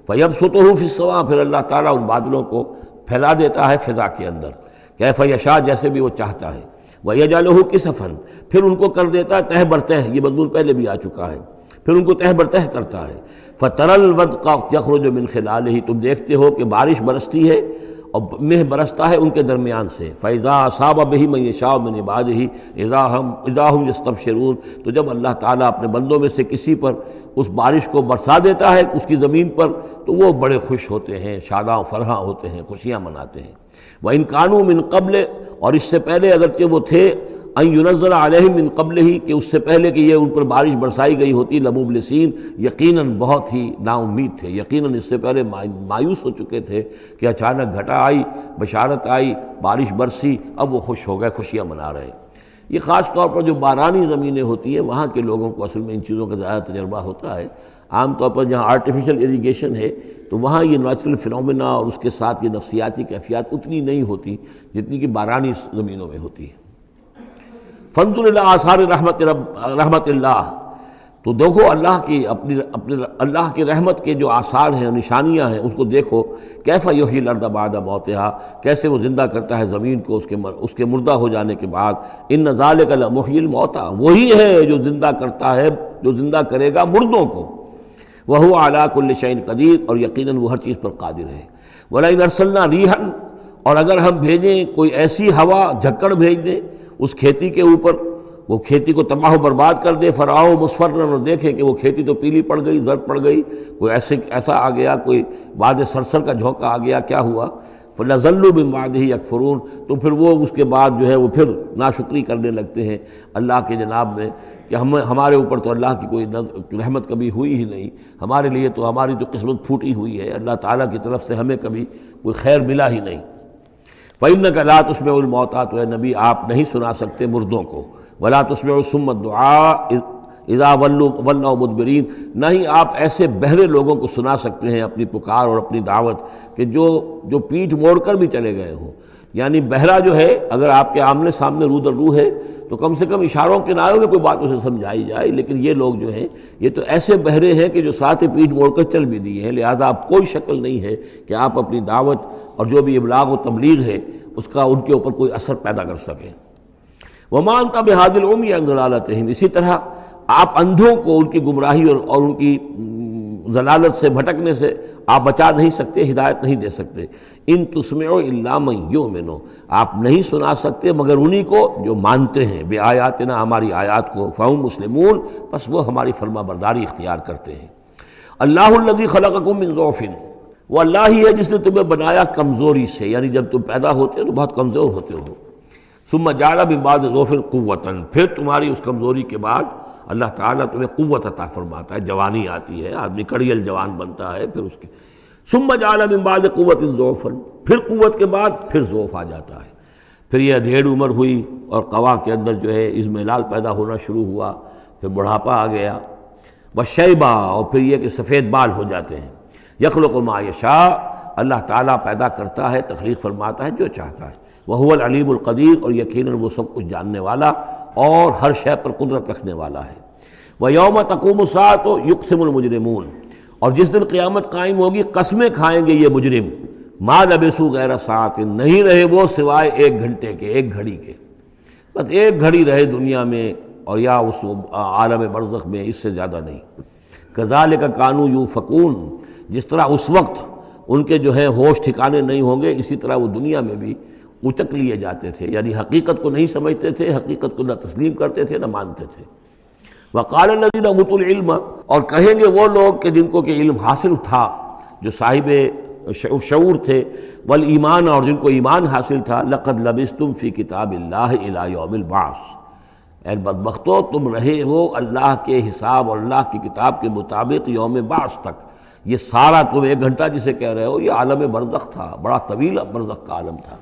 فیبسطہ فی السماء، پھر اللہ تعالیٰ ان بادلوں کو پھیلا دیتا ہے فضا کے اندر، کیف یشاء، جیسے بھی وہ چاہتا ہے، ویجعلہ کسفا، پھر ان کو کر دیتا ہے تہ برتہ، یہ مضمون پہلے بھی آ چکا ہے، پھر ان کو تہ برتہ کرتا ہے۔ فَتَرَى الْوَدْقَ يَخْرُجُ مِنْ خِلَالِهِ، تم دیکھتے ہو کہ بارش برستی ہے اور مہ برستا ہے ان کے درمیان سے، فَإِذَا أَصَابَ بِهِ مَن يَشَاءُ مِنْ عِبَادِهِ إِذَا هُمْ يَسْتَبْشِرُونَ، تو جب اللہ تعالیٰ اپنے بندوں میں سے کسی پر اس بارش کو برسا دیتا ہے اس کی زمین پر، تو وہ بڑے خوش ہوتے ہیں، شاداں فرحاں ہوتے ہیں، خوشیاں مناتے ہیں۔ وَإِنْ كَانُوا مِنْ قَبْلِ، اور اس سے پہلے اگرچہ وہ تھے، ان ينزل علیہم من قبل ہی، کہ اس سے پہلے کہ یہ ان پر بارش برسائی گئی ہوتی، لمبلسین، یقیناً بہت ہی نا امید تھے، یقیناً اس سے پہلے مایوس ہو چکے تھے کہ اچانک گھٹا آئی، بشارت آئی، بارش برسی، اب وہ خوش ہو گئے، خوشیاں منا رہے ہیں۔ یہ خاص طور پر جو بارانی زمینیں ہوتی ہیں وہاں کے لوگوں کو اصل میں ان چیزوں کا زیادہ تجربہ ہوتا ہے۔ عام طور پر جہاں آرٹیفیشل اریگیشن ہے تو وہاں یہ نیچرل فنومینا اور اس کے ساتھ یہ نفسیاتی کیفیات اتنی نہیں ہوتی جتنی کہ بارانی زمینوں میں ہوتی ہے۔ فانظر الی آثار رحمت اللہ، تو دیکھو اللہ کی اپنی اللہ کی رحمت کے جو آثار ہیں، نشانیاں ہیں، اس کو دیکھو۔ کیف یحیی الارض بعد موتہا، کیسے وہ زندہ کرتا ہے زمین کو اس کے مردہ ہو جانے کے بعد۔ ان ذالک لمحیی الموتیٰ، وہی ہے جو زندہ کرتا ہے، جو زندہ کرے گا مردوں کو۔ وہو علی کل شیء قدیر، اور یقیناً وہ ہر چیز پر قادر ہے۔ ولئن ارسلنا ریحا، اور اگر ہم بھیجیں کوئی ایسی ہوا، جھکڑ بھیج دیں اس کھیتی کے اوپر، وہ کھیتی کو تباہ و برباد کر دے، فرآہ مصفرا، اور دیکھے کہ وہ کھیتی تو پیلی پڑ گئی، زرد پڑ گئی، کوئی ایسا آ گیا، کوئی باد سرسر کا جھونکا آ گیا، کیا ہوا؟ فَلَظَلُّوا مِن بَعْدِهِ يَكْفُرُونَ، تو پھر وہ اس کے بعد جو ہے وہ پھر ناشکری کرنے لگتے ہیں اللہ کے جناب میں، کہ ہمارے اوپر تو اللہ کی کوئی رحمت کبھی ہوئی ہی نہیں، ہمارے لیے تو ہماری تو قسمت پھوٹی ہوئی ہے، اللہ تعالیٰ کی طرف سے ہمیں کبھی کوئی خیر ملا ہی نہیں۔ فَإِنَّكَ لَا تُسْمِعُ الْمَوْتَىٰ، تو اے نبی آپ نہیں سنا سکتے مردوں کو، وَلَا تُسْمِعُ الصُّمَّ الدُّعَاءَ اذا ولوا مدبرین، نہ ہی آپ ایسے بہرے لوگوں کو سنا سکتے ہیں اپنی پکار اور اپنی دعوت کہ جو پیٹھ موڑ کر بھی چلے گئے ہوں۔ یعنی بہرا جو ہے اگر آپ کے آمنے سامنے رو در رو ہے تو کم سے کم اشاروں کے نعروں میں کوئی بات اسے سمجھائی جائے، لیکن یہ لوگ جو ہیں یہ تو ایسے بہرے ہیں کہ جو ساتھ ہی پیٹھ موڑ کر چل بھی دیے ہیں، لہذا آپ کوئی شکل نہیں ہے کہ آپ اپنی دعوت اور جو بھی ابلاغ و تبلیغ ہے اس کا ان کے اوپر کوئی اثر پیدا کر سکیں۔ وَمَا أَنْتَ بِهَادِ الْعُمْيِ عَنْ ضَلَالَتِهِمْ، اسی طرح آپ اندھوں کو ان کی گمراہی اور ان کی ضلالت سے، بھٹکنے سے آپ بچا نہیں سکتے، ہدایت نہیں دے سکتے۔ ان تسمعوا الا من یؤمن، آپ نہیں سنا سکتے مگر انہی کو جو مانتے ہیں، بے آیاتنا، ہماری آیات کو، فہم مسلمون، پس وہ ہماری فرما برداری اختیار کرتے ہیں۔ اللہ الذی خلقکم من ضعف، وہ اللہ ہی ہے جس نے تمہیں بنایا کمزوری سے، یعنی جب تم پیدا ہوتے ہو تو بہت کمزور ہوتے ہو، ثم جعل من بعد ضعف قوۃ، پھر تمہاری اس کمزوری کے بعد اللہ تعالیٰ تمہیں قوت عطا فرماتا ہے، جوانی آتی ہے، آدمی کڑیل جوان بنتا ہے، پھر اس کے ثم جعل من بعد قوت ضعفا، پھر قوت کے بعد پھر ضعف آ جاتا ہے، پھر یہ ادھیڑ عمر ہوئی اور قوا کے اندر جو ہے اضمحلال پیدا ہونا شروع ہوا، پھر بڑھاپا آ گیا، وشیبہ، اور پھر یہ کہ سفید بال ہو جاتے ہیں، یخلق ما یشاء، اللہ تعالیٰ پیدا کرتا ہے، تخلیق فرماتا ہے جو چاہتا ہے، وہو العلیم القدیر، اور یقیناً وہ سب کچھ جاننے والا اور ہر شے پر قدرت رکھنے والا ہے۔ وَيَوْمَ تَقُومُ السَّاعَةُ يُقْسِمُ الْمُجْرِمُونَ، اور جس دن قیامت قائم ہوگی قسمیں کھائیں گے یہ مجرم، ما لبثوا غیر ساعۃ، نہیں رہے وہ سوائے ایک گھنٹے کے، ایک گھڑی کے، بس ایک گھڑی رہے دنیا میں اور یا اس عالم برزخ میں، اس سے زیادہ نہیں۔ کذالک کانوا یؤفکون، جس طرح اس وقت ان کے جو ہے ہوش ٹھکانے نہیں ہوں گے، اسی طرح وہ دنیا میں بھی اچک لیے جاتے تھے، یعنی حقیقت کو نہیں سمجھتے تھے، حقیقت کو نہ تسلیم کرتے تھے نہ مانتے تھے۔ وقال الذین اوتوا العلم، اور کہیں گے وہ لوگ کہ جن کو کہ علم حاصل تھا، جو صاحب شعور تھے، والایمان، اور جن کو ایمان حاصل تھا، لقد لبثتم فی کتاب اللہ الی یوم البعث، اے بدبختو تم رہے ہو اللہ کے حساب اور اللہ کی کتاب کے مطابق یوم بعث تک۔ یہ سارا تم ایک گھنٹہ جسے کہہ رہے ہو یہ عالم برزخ تھا، بڑا طویل برزخ کا عالم تھا۔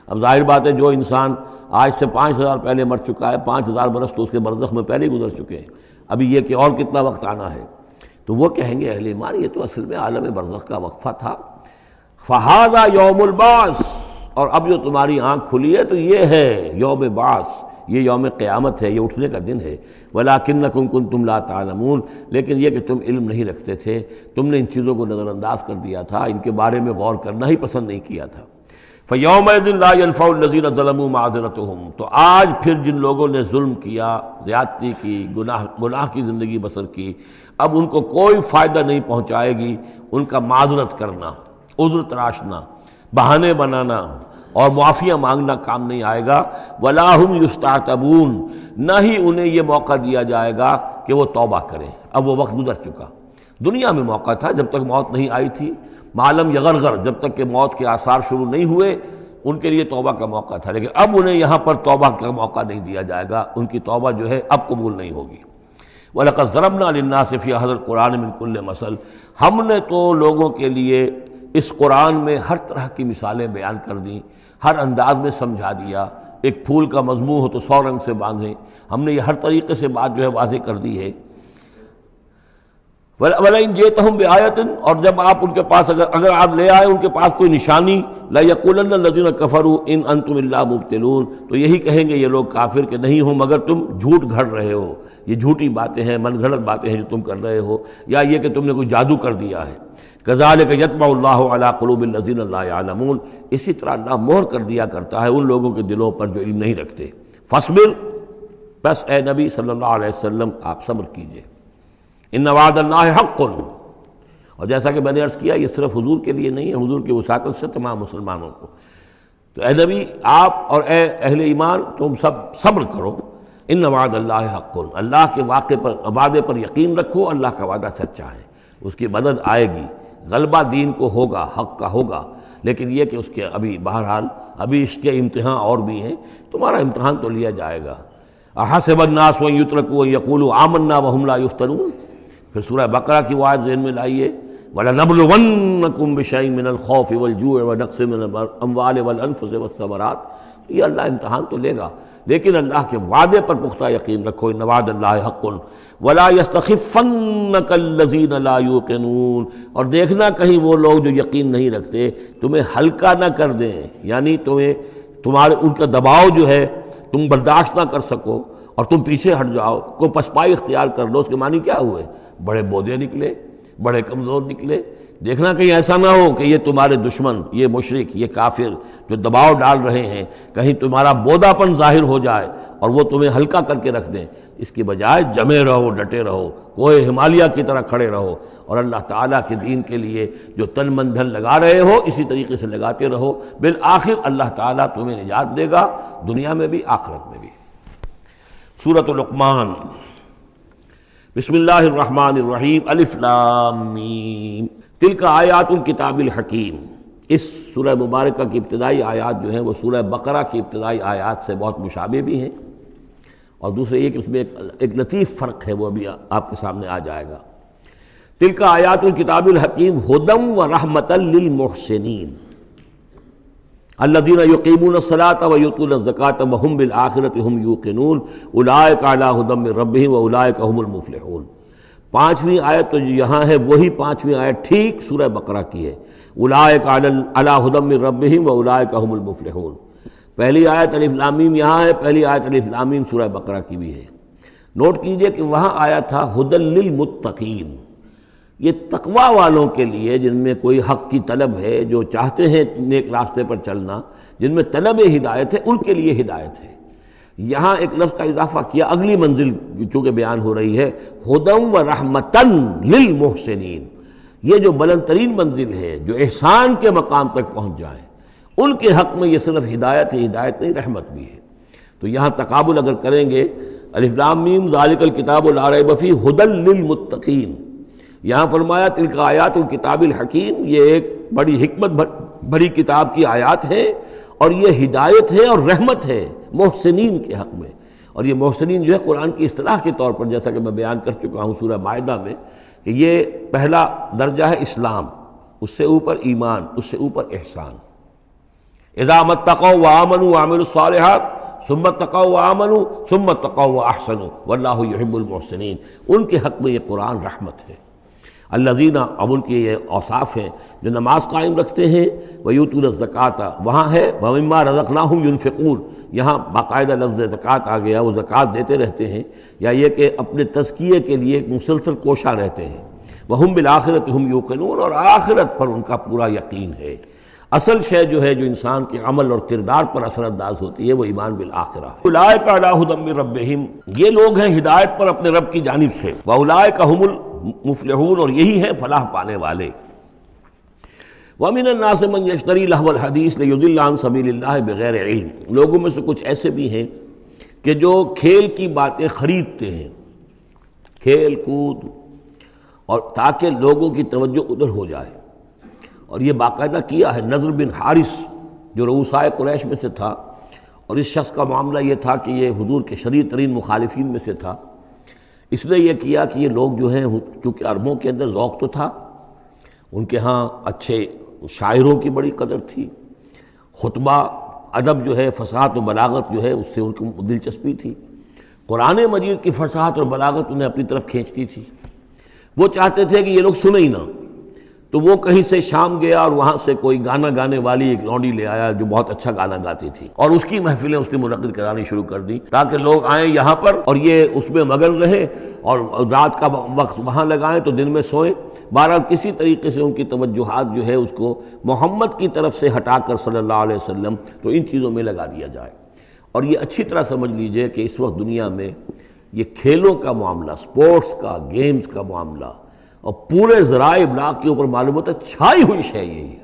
اب ظاہر بات ہے جو انسان آج سے 5000 پہلے مر چکا ہے، 5000 برس تو اس کے برزخ میں پہلے ہی گزر چکے ہیں، ابھی یہ کہ اور کتنا وقت آنا ہے، تو وہ کہیں گے اہل ایمان یہ تو اصل میں عالم برزخ کا وقفہ تھا۔ فَهَذَا يَوْمُ الْبَعْثِ، اور اب جو تمہاری آنکھ کھلی ہے تو یہ ہے یوم بعث، یہ یوم قیامت ہے، یہ اٹھنے کا دن ہے۔ وَلَٰكِنَّكُمْ كُنتُمْ لَا تَعْلَمُونَ، لیکن یہ کہ تم علم نہیں رکھتے تھے، تم نے ان چیزوں کو نظر انداز کر دیا تھا، ان کے بارے میں غور کرنا ہی پسند نہیں کیا تھا۔ فَيَوْمَئِذٍ لَا يَنفَعُ الَّذِينَ ظَلَمُوا مَعْذِرَتُهُمْ، تو آج پھر جن لوگوں نے ظلم کیا، زیادتی کی، گناہ کی زندگی بسر کی، اب ان کو کوئی فائدہ نہیں پہنچائے گی ان کا معذرت کرنا، عذر تراشنا، بہانے بنانا اور معافیاں مانگنا کام نہیں آئے گا۔ وَلَا هُمْ يُسْتَعْتَبُونَ، نہ ہی انہیں یہ موقع دیا جائے گا کہ وہ توبہ کریں، اب وہ وقت گزر چکا۔ دنیا میں موقع تھا جب تک موت نہیں آئی تھی، معلم یغرغر، جب تک کہ موت کے آثار شروع نہیں ہوئے ان کے لیے توبہ کا موقع تھا، لیکن اب انہیں یہاں پر توبہ کا موقع نہیں دیا جائے گا، ان کی توبہ جو ہے اب قبول نہیں ہوگی۔ وَلَقَدْ ضَرَبْنَا لِلنَّاسِ فِي هَذَا الْقُرْآنِ مِنْ كُلِّ مَثَلٍ، ہم نے تو لوگوں کے لیے اس قرآن میں ہر طرح کی مثالیں بیان کر دیں، ہر انداز میں سمجھا دیا۔ ایک پھول کا مضمون ہو تو 100 رنگ سے باندھیں، ہم نے یہ ہر طریقے سے بات جو ہے واضح کر دی ہے۔ وَلَئِنْ جِئْتَهُمْ بِآیَةٍ، اور جب آپ ان کے پاس اگر آپ لے آئے ان کے پاس کوئی نشانی، لَيَقُولَنَّ الَّذِينَ كَفَرُوا إِنْ أَنْتُمْ إِلَّا مُبْطِلُونَ، تو یہی کہیں گے یہ لوگ کافر کہ نہیں ہو مگر تم جھوٹ گھڑ رہے ہو، یہ جھوٹی باتیں ہیں، من گھڑت باتیں ہیں جو تم کر رہے ہو، یا یہ کہ تم نے کوئی جادو کر دیا ہے۔ كَذَلِكَ يَطْبَعُ اللَّهُ عَلَىٰ قُلُوبِ الَّذِينَ لَا يَعْلَمُونَ، اسی طرح اللہ مہر کر دیا کرتا ہے ان لوگوں کے دلوں پر جو علم نہیں رکھتے۔ فَاصْبِرْ، بس اے نبی صلی اللہ علیہ وسلم آپ صبر کیجئے۔ إِنَّ وَعْدَ اللَّهِ حَقٌّ، اور جیسا کہ میں نے عرض کیا یہ صرف حضور کے لیے نہیں ہے، حضور کی وساطت سے تمام مسلمانوں کو۔ تو اے نبی آپ اور اے اہل ایمان تم سب صبر کرو۔ ان وعد اللہ حق، اللہ کے وعدے پر یقین رکھو، اللہ کا وعدہ سچا ہے، اس کی مدد آئے گی، غلبہ دین کو ہوگا، حق کا ہوگا، لیکن یہ کہ اس کے ابھی بہرحال ابھی اس کے امتحان اور بھی ہیں، تمہارا امتحان تو لیا جائے گا۔ احسب الناس ان یترکوا ان یقولوا آمنا وهم لا یفتنون، پھر سورہ بقرہ کی آیت ذہن میں لائیے، وَلَنَبْلُوَنَّكُمْ بِشَيْءٍ مِّنَ الْخَوْفِ وَالْجُوعِ وَنَقْصٍ مِّنَ الْأَمْوَالِ وَالْأَنفُسِ وَالثَّمَرَاتِ، یہ اللہ امتحان تو لے گا، لیکن اللہ کے وعدے پر پختہ یقین رکھو۔ ان وعد اللہ حق وَلَا يَسْتَخِفَّنَّكَ الَّذِينَ لَا يُوقِنُونَ، اور دیکھنا کہیں وہ لوگ جو یقین نہیں رکھتے تمہیں ہلکا نہ کر دیں، یعنی تمہارے ان کا دباؤ جو ہے تم برداشت نہ کر سکو اور تم پیچھے ہٹ جاؤ، کو پسپائی اختیار کر لو۔ اس کے معنی کیا ہوئے؟ بڑے بودے نکلے، بڑے کمزور نکلے۔ دیکھنا کہیں ایسا نہ ہو کہ یہ تمہارے دشمن، یہ مشرک، یہ کافر جو دباؤ ڈال رہے ہیں، کہیں تمہارا بودا پن ظاہر ہو جائے اور وہ تمہیں ہلکا کر کے رکھ دیں۔ اس کی بجائے جمے رہو، ڈٹے رہو، کوہ ہمالیہ کی طرح کھڑے رہو، اور اللہ تعالیٰ کے دین کے لیے جو تن من دھن لگا رہے ہو اسی طریقے سے لگاتے رہو، بالآخر اللہ تعالیٰ تمہیں نجات دے گا، دنیا میں بھی آخرت میں بھی۔ سورۃ لقمان، بسم اللہ الرحمن الرحیم، الف لام میم، تلک آیات الکتاب الحکیم۔ اس سورہ مبارکہ کی ابتدائی آیات جو ہیں وہ سورہ بقرہ کی ابتدائی آیات سے بہت مشابہ بھی ہیں، اور دوسرے یہ کہ اس میں ایک لطیف فرق ہے، وہ ابھی آپ کے سامنے آ جائے گا۔ تلک آیات الکتاب الحکیم ھدی ورحمۃ للمحسنین الذین یقیمون الصلاۃ ویؤتون الزکاۃ وہم بالآخرۃ ہم یوقنون اولئک علی ھدی من ربہم واولئک ھم المفلحون۔ پانچویں آیت تو یہاں ہے وہی پانچویں آیت ٹھیک سورہ بقرہ کی ہے، اولئک علی ھدی من ربہم واولئک ھم المفلحون۔ پہلی آیت الف لام میم یہاں ہے، پہلی آیت الف لام میم سورہ بقرہ کی بھی ہے۔ نوٹ کیجئے کہ وہاں آیا تھا ھدی للمتقین، یہ تقوی والوں کے لیے جن میں کوئی حق کی طلب ہے، جو چاہتے ہیں نیک راستے پر چلنا، جن میں طلب ہدایت ہے، ان کے لیے ہدایت ہے۔ یہاں ایک لفظ کا اضافہ کیا، اگلی منزل چونکہ بیان ہو رہی ہے، ھدی و رحمتاً للمحسنین، یہ جو بلند ترین منزل ہے، جو احسان کے مقام تک پہنچ جائیں، ان کے حق میں یہ صرف ہدایت ہے، ہدایت نہیں رحمت بھی ہے۔ تو یہاں تقابل اگر کریں گے، الف لام میم ذالک الکتاب لا ریب فیہ ھدی للمتقین، یہاں فرمایا تلک آیات الکتاب الحکیم، یہ ایک بڑی حکمت بڑی کتاب کی آیات ہیں، اور یہ ہدایت ہے اور رحمت ہے محسنین کے حق میں۔ اور یہ محسنین جو ہے قرآن کی اصطلاح کے طور پر، جیسا کہ میں بیان کر چکا ہوں سورہ مائدہ میں، کہ یہ پہلا درجہ ہے اسلام، اس سے اوپر ایمان، اس سے اوپر احسان۔ اذا اتقوا وآمنوا وعملوا الصالحات ثم اتقوا وآمنوا ثم اتقوا واحسنوا واللہ یحب المحسنین، ان کے حق میں یہ قرآن رحمت ہے۔ الذین، اب ان کے یہ اوصاف ہیں جو نماز قائم رکھتے ہیں، ویؤتون الزکاۃ، وہاں ہے ومما رزقناہم ینفقون، یہاں باقاعدہ لفظ زکوٰۃ آ گیا، وہ زکوٰۃ دیتے رہتے ہیں، یا یہ کہ اپنے تزکیے کے لیے ایک مسلسل کوشاں رہتے ہیں۔ وہم بالآخرۃ ہم یوقنون، اور آخرت پر ان کا پورا یقین ہے۔ اصل شے جو ہے جو انسان کے عمل اور کردار پر اثر انداز ہوتی ہے وہ ایمان بالآخرہ ہے۔ اولئک علی ھدی من ربہم، یہ لوگ ہیں ہدایت پر اپنے رب کی جانب سے، واولئک ھم المفلحون، اور یہی ہیں فلاح پانے والے۔ وَمِنَ النَّاسِ مَن يَشْتَرِي لَهْوَ الْحَدِيثِ لِيُضِلَّ عَن سَبِيلِ اللَّهِ بِغَيْرِ عِلْمٍ، لوگوں میں سے کچھ ایسے بھی ہیں کہ جو کھیل کی باتیں خریدتے ہیں، کھیل کود، اور تاکہ لوگوں کی توجہ ادھر ہو جائے۔ اور یہ باقاعدہ کیا ہے نضر بن حارث جو رؤسائے قریش میں سے تھا، اور اس شخص کا معاملہ یہ تھا کہ یہ حضور کے شدید ترین مخالفین میں سے تھا۔ اس نے یہ کیا کہ یہ لوگ جو ہیں، چونکہ عربوں کے اندر ذوق تو تھا، ان کے ہاں اچھے شاعروں کی بڑی قدر تھی، خطبہ ادب جو ہے، فصاحت و بلاغت جو ہے اس سے ان کو دلچسپی تھی، قرآن مجید کی فصاحت اور بلاغت انہیں اپنی طرف کھینچتی تھی۔ وہ چاہتے تھے کہ یہ لوگ سنیں ہی نہ، تو وہ کہیں سے شام گیا اور وہاں سے کوئی گانا گانے والی ایک لونڈی لے آیا جو بہت اچھا گانا گاتی تھی، اور اس کی محفلیں اس نے منعقد کرانی شروع کر دی تاکہ لوگ آئیں یہاں پر اور یہ اس میں مگن رہیں، اور رات کا وقت وہاں لگائیں تو دن میں سوئیں۔ بہرحال کسی طریقے سے ان کی توجہات جو ہے اس کو محمد کی طرف سے ہٹا کر صلی اللہ علیہ وسلم تو ان چیزوں میں لگا دیا جائے۔ اور یہ اچھی طرح سمجھ لیجئے کہ اس وقت دنیا میں یہ کھیلوں کا معاملہ، سپورٹس کا، گیمز کا معاملہ، اور پورے ذرائع ابلاغ کے اوپر معلوم ہوتا ہے چھائی ہوئی شے یہ ہے۔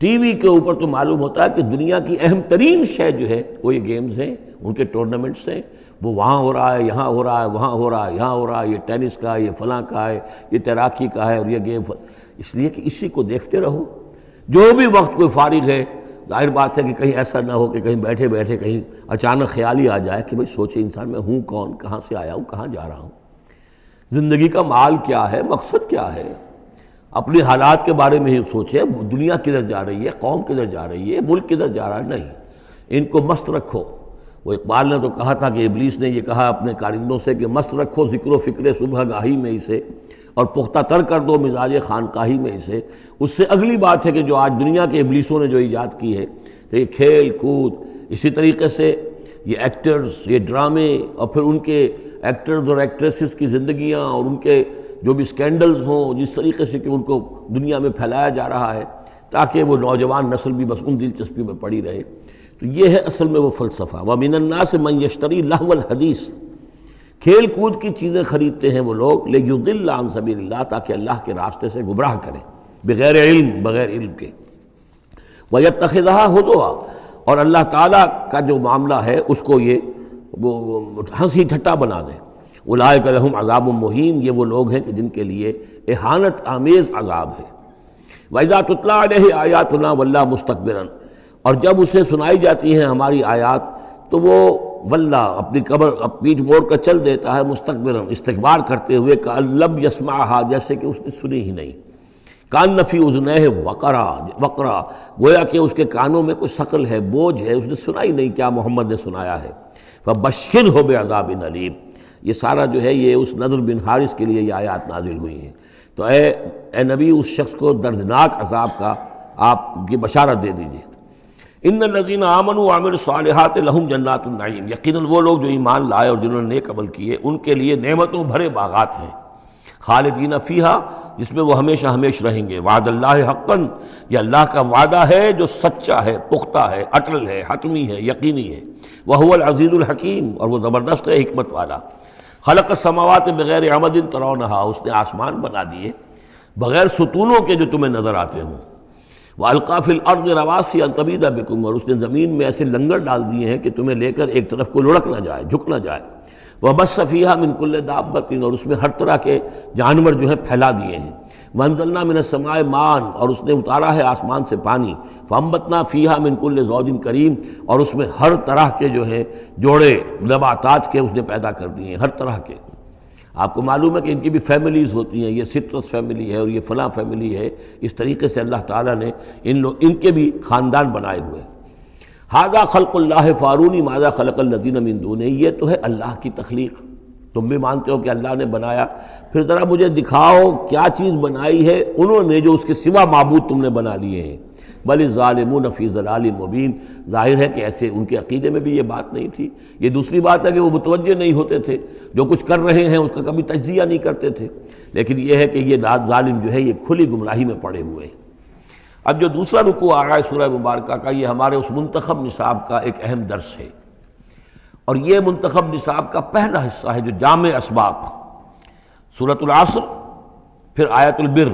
ٹی وی کے اوپر تو معلوم ہوتا ہے کہ دنیا کی اہم ترین شے جو ہے وہ یہ گیمز ہیں، ان کے ٹورنامنٹس ہیں، وہ وہاں ہو رہا ہے، یہاں ہو رہا ہے، وہاں ہو رہا ہے، یہاں ہو رہا ہے، یہ ٹینس کا ہے، یہ فلاں کا ہے، یہ تیراکی کا ہے، اور یہ گیم، اس لیے کہ اسی کو دیکھتے رہو۔ جو بھی وقت کوئی فارغ ہے، ظاہر بات ہے کہ کہیں ایسا نہ ہو کہ کہیں بیٹھے بیٹھے کہیں اچانک خیال ہی آ جائے کہ بھئی سوچے انسان میں ہوں کون، کہاں سے آیا ہوں، کہاں جا رہا ہوں، زندگی کا مال کیا ہے، مقصد کیا ہے، اپنی حالات کے بارے میں ہی سوچے، دنیا کدھر جا رہی ہے، قوم کدھر جا رہی ہے، ملک کدھر جا رہا ہے، نہیں، ان کو مست رکھو۔ وہ اقبال نے تو کہا تھا کہ ابلیس نے یہ کہا اپنے کارندوں سے کہ مست رکھو ذکر و فکر صبح گاہی میں اسے، اور پختہ تر کر دو مزاج خانقاہی میں اسے۔ اس سے اگلی بات ہے کہ جو آج دنیا کے ابلیسوں نے جو ایجاد کی ہے کہ یہ کھیل کود، اسی طریقے سے یہ ایکٹرز، یہ ڈرامے، اور پھر ان کے ایکٹرز اور ایکٹریسز کی زندگیاں اور ان کے جو بھی سکینڈلز ہوں، جس طریقے سے کہ ان کو دنیا میں پھیلایا جا رہا ہے تاکہ وہ نوجوان نسل بھی بس ان دلچسپی میں پڑی رہے، تو یہ ہے اصل میں وہ فلسفہ۔ وَمِنَ النَّاسِ مَن يَشْتَرِي لَهْوَ الْحَدِيثِ، کھیل کود کی چیزیں خریدتے ہیں وہ لوگ، لِيُضِلَّ عَن سَبِيلِ اللَّهِ، تاکہ اللہ کے راستے سے گمراہ کریں، بغیر علم، بغیر علم کے۔ وَيَتَّخِذَهَا هُزُوًا، اور اللہ تعالیٰ کا جو معاملہ ہے اس کو یہ ہنسی ٹھٹا بنا دیں۔ اولئک لہم عذاب مہین، یہ وہ لوگ ہیں کہ جن کے لیے اہانت آمیز عذاب ہے۔ وَإِذَا تُتْلَىٰ عَلَيْهِ آیاتنا وَلَّىٰ مُسْتَكْبِرًا، اور جب اسے سنائی جاتی ہیں ہماری آیات تو وہ وَلَّىٰ اپنی قبر پیٹھ موڑ کر چل دیتا ہے، مستکبرًا استکبار کرتے ہوئے، کأن لم یسمعها، جیسے کہ اس نے سنی ہی نہیں، کأن فی اذنیہ وقرا، گویا کہ اس کے کانوں میں کوئی ثقل ہے، بوجھ ہے، اس نے سنا ہی نہیں کیا محمد نے سنایا ہے۔ فبشرہ بعذاب علیم، یہ سارا جو ہے یہ اس نضر بن حارث کے لیے یہ آیات نازل ہوئی ہیں۔ تو اے نبی اس شخص کو دردناک عذاب کا آپ کی بشارت دے دیجیے۔ ان الذین آمنوا وعملوا الصالحات لہم جنات النعیم، یقیناً وہ لوگ جو ایمان لائے اور جنہوں نے نیک عمل کیے ان کے لیے نعمتوں بھرے باغات ہیں، خالدین فیہا، جس میں وہ ہمیشہ ہمیش رہیں گے۔ وعد اللہ حقا، یہ اللہ کا وعدہ ہے جو سچا ہے، پختہ ہے، اٹل ہے، حتمی ہے، یقینی ہے۔ وہو العزیز الحکیم، اور وہ زبردست ہے، حکمت والا۔ خلق السماوات بغیر عمد ترونہا، اس نے آسمان بنا دیے بغیر ستونوں کے جو تمہیں نظر آتے ہوں۔ وَأَلْقَى فِي الْأَرْضِ رَوَاسِيَ أَن تَمِيدَ بِكُمْ، اور اس نے زمین میں ایسے لنگر ڈال دیے ہیں کہ تمہیں لے کر ایک طرف کو لڑک نہ جائے، جھک نہ جائے۔ وَبَثَّ فِيهَا مِن كُلِّ دَابَّةٍ، اور اس میں ہر طرح کے جانور جو ہے پھیلا دیے ہیں۔ وَأَنزَلْنَا مِنَ السَّمَاءِ مَاءً، اور اس نے اتارا ہے آسمان سے پانی۔ فَأَنبَتْنَا فِيهَا مِن كُلِّ زَوْجٍ كَرِيمٍ، اور اس میں ہر طرح کے جو ہے جوڑے نباتات کے اس نے پیدا کر دیے ہیں، ہر طرح کے۔ آپ کو معلوم ہے کہ ان کی بھی فیملیز ہوتی ہیں، یہ سٹرس فیملی ہے اور یہ فلاں فیملی ہے، اس طریقے سے اللہ تعالیٰ نے ان کے بھی خاندان بنائے ہوئے۔ ھذا خلق اللہ فارونی ماذا خلق الذین من دونہ، یہ تو ہے اللہ کی تخلیق، تم بھی مانتے ہو کہ اللہ نے بنایا، پھر ذرا مجھے دکھاؤ کیا چیز بنائی ہے انہوں نے جو اس کے سوا معبود تم نے بنا لیے ہیں۔ بل الظالمون فی ضلال مبین، ظاہر ہے کہ ایسے ان کے عقیدے میں بھی یہ بات نہیں تھی۔ یہ دوسری بات ہے کہ وہ متوجہ نہیں ہوتے تھے، جو کچھ کر رہے ہیں اس کا کبھی تجزیہ نہیں کرتے تھے، لیکن یہ ہے کہ یہ ظالم جو ہے یہ کھلی گمراہی میں پڑے ہوئے ہیں۔ اب جو دوسرا رکوع آ رہا ہے سورہ مبارکہ کا، یہ ہمارے اس منتخب نصاب کا ایک اہم درس ہے، اور یہ منتخب نصاب کا پہلا حصہ ہے جو جامع اسباق، سورۃ العصر، پھر آیت البر،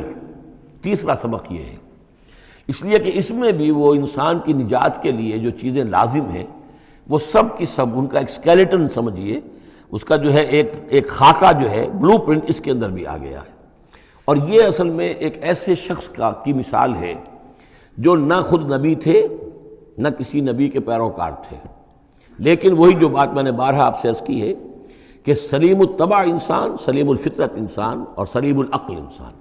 تیسرا سبق یہ ہے، اس لیے کہ اس میں بھی وہ انسان کی نجات کے لیے جو چیزیں لازم ہیں وہ سب کی سب ان کا ایک اسکیلیٹن سمجھیے، اس کا جو ہے ایک خاکہ جو ہے، بلو پرنٹ اس کے اندر بھی آ گیا ہے۔ اور یہ اصل میں ایک ایسے شخص کی مثال ہے جو نہ خود نبی تھے نہ کسی نبی کے پیروکار تھے، لیکن وہی جو بات میں نے بارہا آپ سے عرض کی ہے کہ سلیم الطبع انسان، سلیم الفطرت انسان، اور سلیم العقل انسان،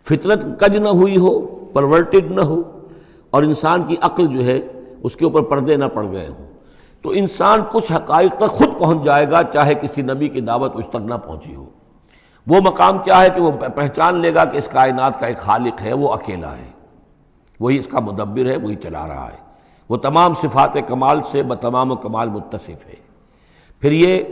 فطرت کج نہ ہوئی ہو، پرورٹڈ نہ ہو، اور انسان کی عقل جو ہے اس کے اوپر پردے نہ پڑ گئے ہوں، تو انسان کچھ حقائق تک خود پہنچ جائے گا چاہے کسی نبی کی دعوت اس تک نہ پہنچی ہو۔ وہ مقام کیا ہے کہ وہ پہچان لے گا کہ اس کائنات کا ایک خالق ہے، وہ اکیلا ہے، وہی اس کا مدبر ہے، وہی چلا رہا ہے، وہ تمام صفات کمال سے بتمام و کمال متصف ہے۔ پھر یہ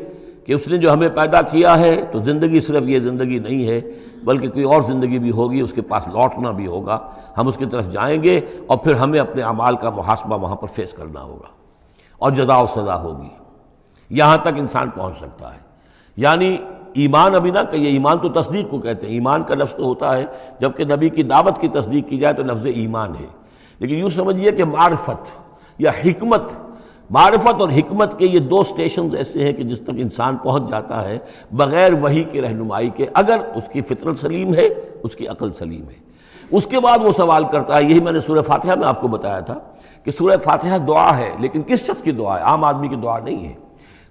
کہ اس نے جو ہمیں پیدا کیا ہے تو زندگی صرف یہ زندگی نہیں ہے بلکہ کوئی اور زندگی بھی ہوگی، اس کے پاس لوٹنا بھی ہوگا، ہم اس کی طرف جائیں گے اور پھر ہمیں اپنے اعمال کا محاسبہ وہاں پر فیس کرنا ہوگا اور جزا و سزا ہوگی۔ یہاں تک انسان پہنچ سکتا ہے، یعنی ایمان ابھی نہ کہیے، ایمان تو تصدیق کو کہتے ہیں، ایمان کا لفظ تو ہوتا ہے جبکہ نبی کی دعوت کی تصدیق کی جائے تو لفظ ایمان ہے، لیکن یوں سمجھیے کہ معرفت یا حکمت، معرفت اور حکمت کے یہ دو سٹیشنز ایسے ہیں کہ جس تک انسان پہنچ جاتا ہے بغیر وحی کی رہنمائی کے، اگر اس کی فطرت سلیم ہے، اس کی عقل سلیم ہے۔ اس کے بعد وہ سوال کرتا ہے، یہی میں نے سورہ فاتحہ میں آپ کو بتایا تھا کہ سورہ فاتحہ دعا ہے، لیکن کس شخص کی دعا ہے؟ عام آدمی کی دعا نہیں ہے،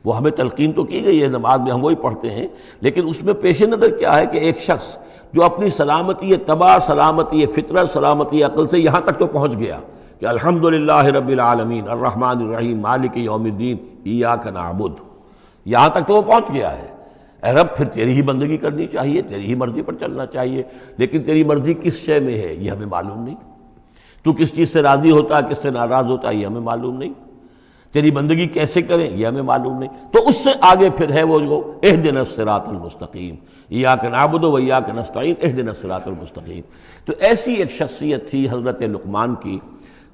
وہ ہمیں تلقین تو کی گئی ہے، نماز میں ہم وہی پڑھتے ہیں، لیکن اس میں پیش نظر کیا ہے کہ ایک شخص جو اپنی سلامتی طبع، سلامتی فطرت، سلامتی عقل سے یہاں تک تو پہنچ گیا کہ الحمدللہ رب العالمین الرحمن الرحیم مالک یوم الدین ایاک نعبد، یہاں تک تو وہ پہنچ گیا ہے۔ اے رب پھر تیری ہی بندگی کرنی چاہیے، تیری ہی مرضی پر چلنا چاہیے، لیکن تیری مرضی کس شے میں ہے یہ ہمیں معلوم نہیں، تو کس چیز سے راضی ہوتا ہے، کس سے ناراض ہوتا ہے یہ ہمیں معلوم نہیں، تیری بندگی کیسے کریں یہ ہمیں معلوم نہیں۔ تو اس سے آگے پھر ہے وہ جو اہدنا الصراط المستقیم ایاک نعبد و ایاک نستعین اہدنا الصراط المستقیم۔ تو ایسی ایک شخصیت تھی حضرت لقمان کی،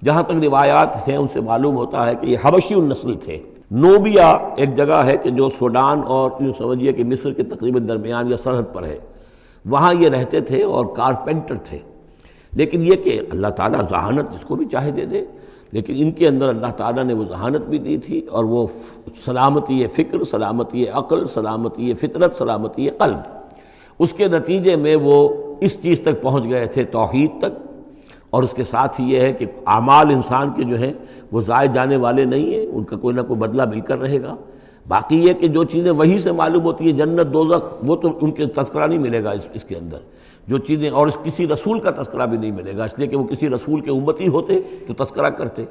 جہاں تک روایات ہیں ان سے معلوم ہوتا ہے کہ یہ حبشی النسل تھے۔ نوبیا ایک جگہ ہے کہ جو سوڈان اور یوں سمجھیے کہ مصر کے تقریباً درمیان یا سرحد پر ہے، وہاں یہ رہتے تھے اور کارپینٹر تھے، لیکن یہ کہ اللہ تعالیٰ ذہانت جس کو بھی چاہے دے دے، لیکن ان کے اندر اللہ تعالیٰ نے وہ ذہانت بھی دی تھی اور وہ سلامتی فکر، سلامتی عقل، سلامتی فطرت، سلامتی قلب، اس کے نتیجے میں وہ اس چیز تک پہنچ گئے تھے، توحید تک، اور اس کے ساتھ ہی یہ ہے کہ اعمال انسان کے جو ہیں وہ ضائع جانے والے نہیں ہیں، ان کا کوئی نہ کوئی بدلہ مل کر رہے گا۔ باقی یہ کہ جو چیزیں وہی سے معلوم ہوتی ہیں، جنت دوزخ، وہ تو ان کے تذکرہ نہیں ملے گا اس کے اندر، جو چیزیں، اور کسی رسول کا تذکرہ بھی نہیں ملے گا، اس لیے کہ وہ کسی رسول کے امتی ہوتے تو تذکرہ کرتے۔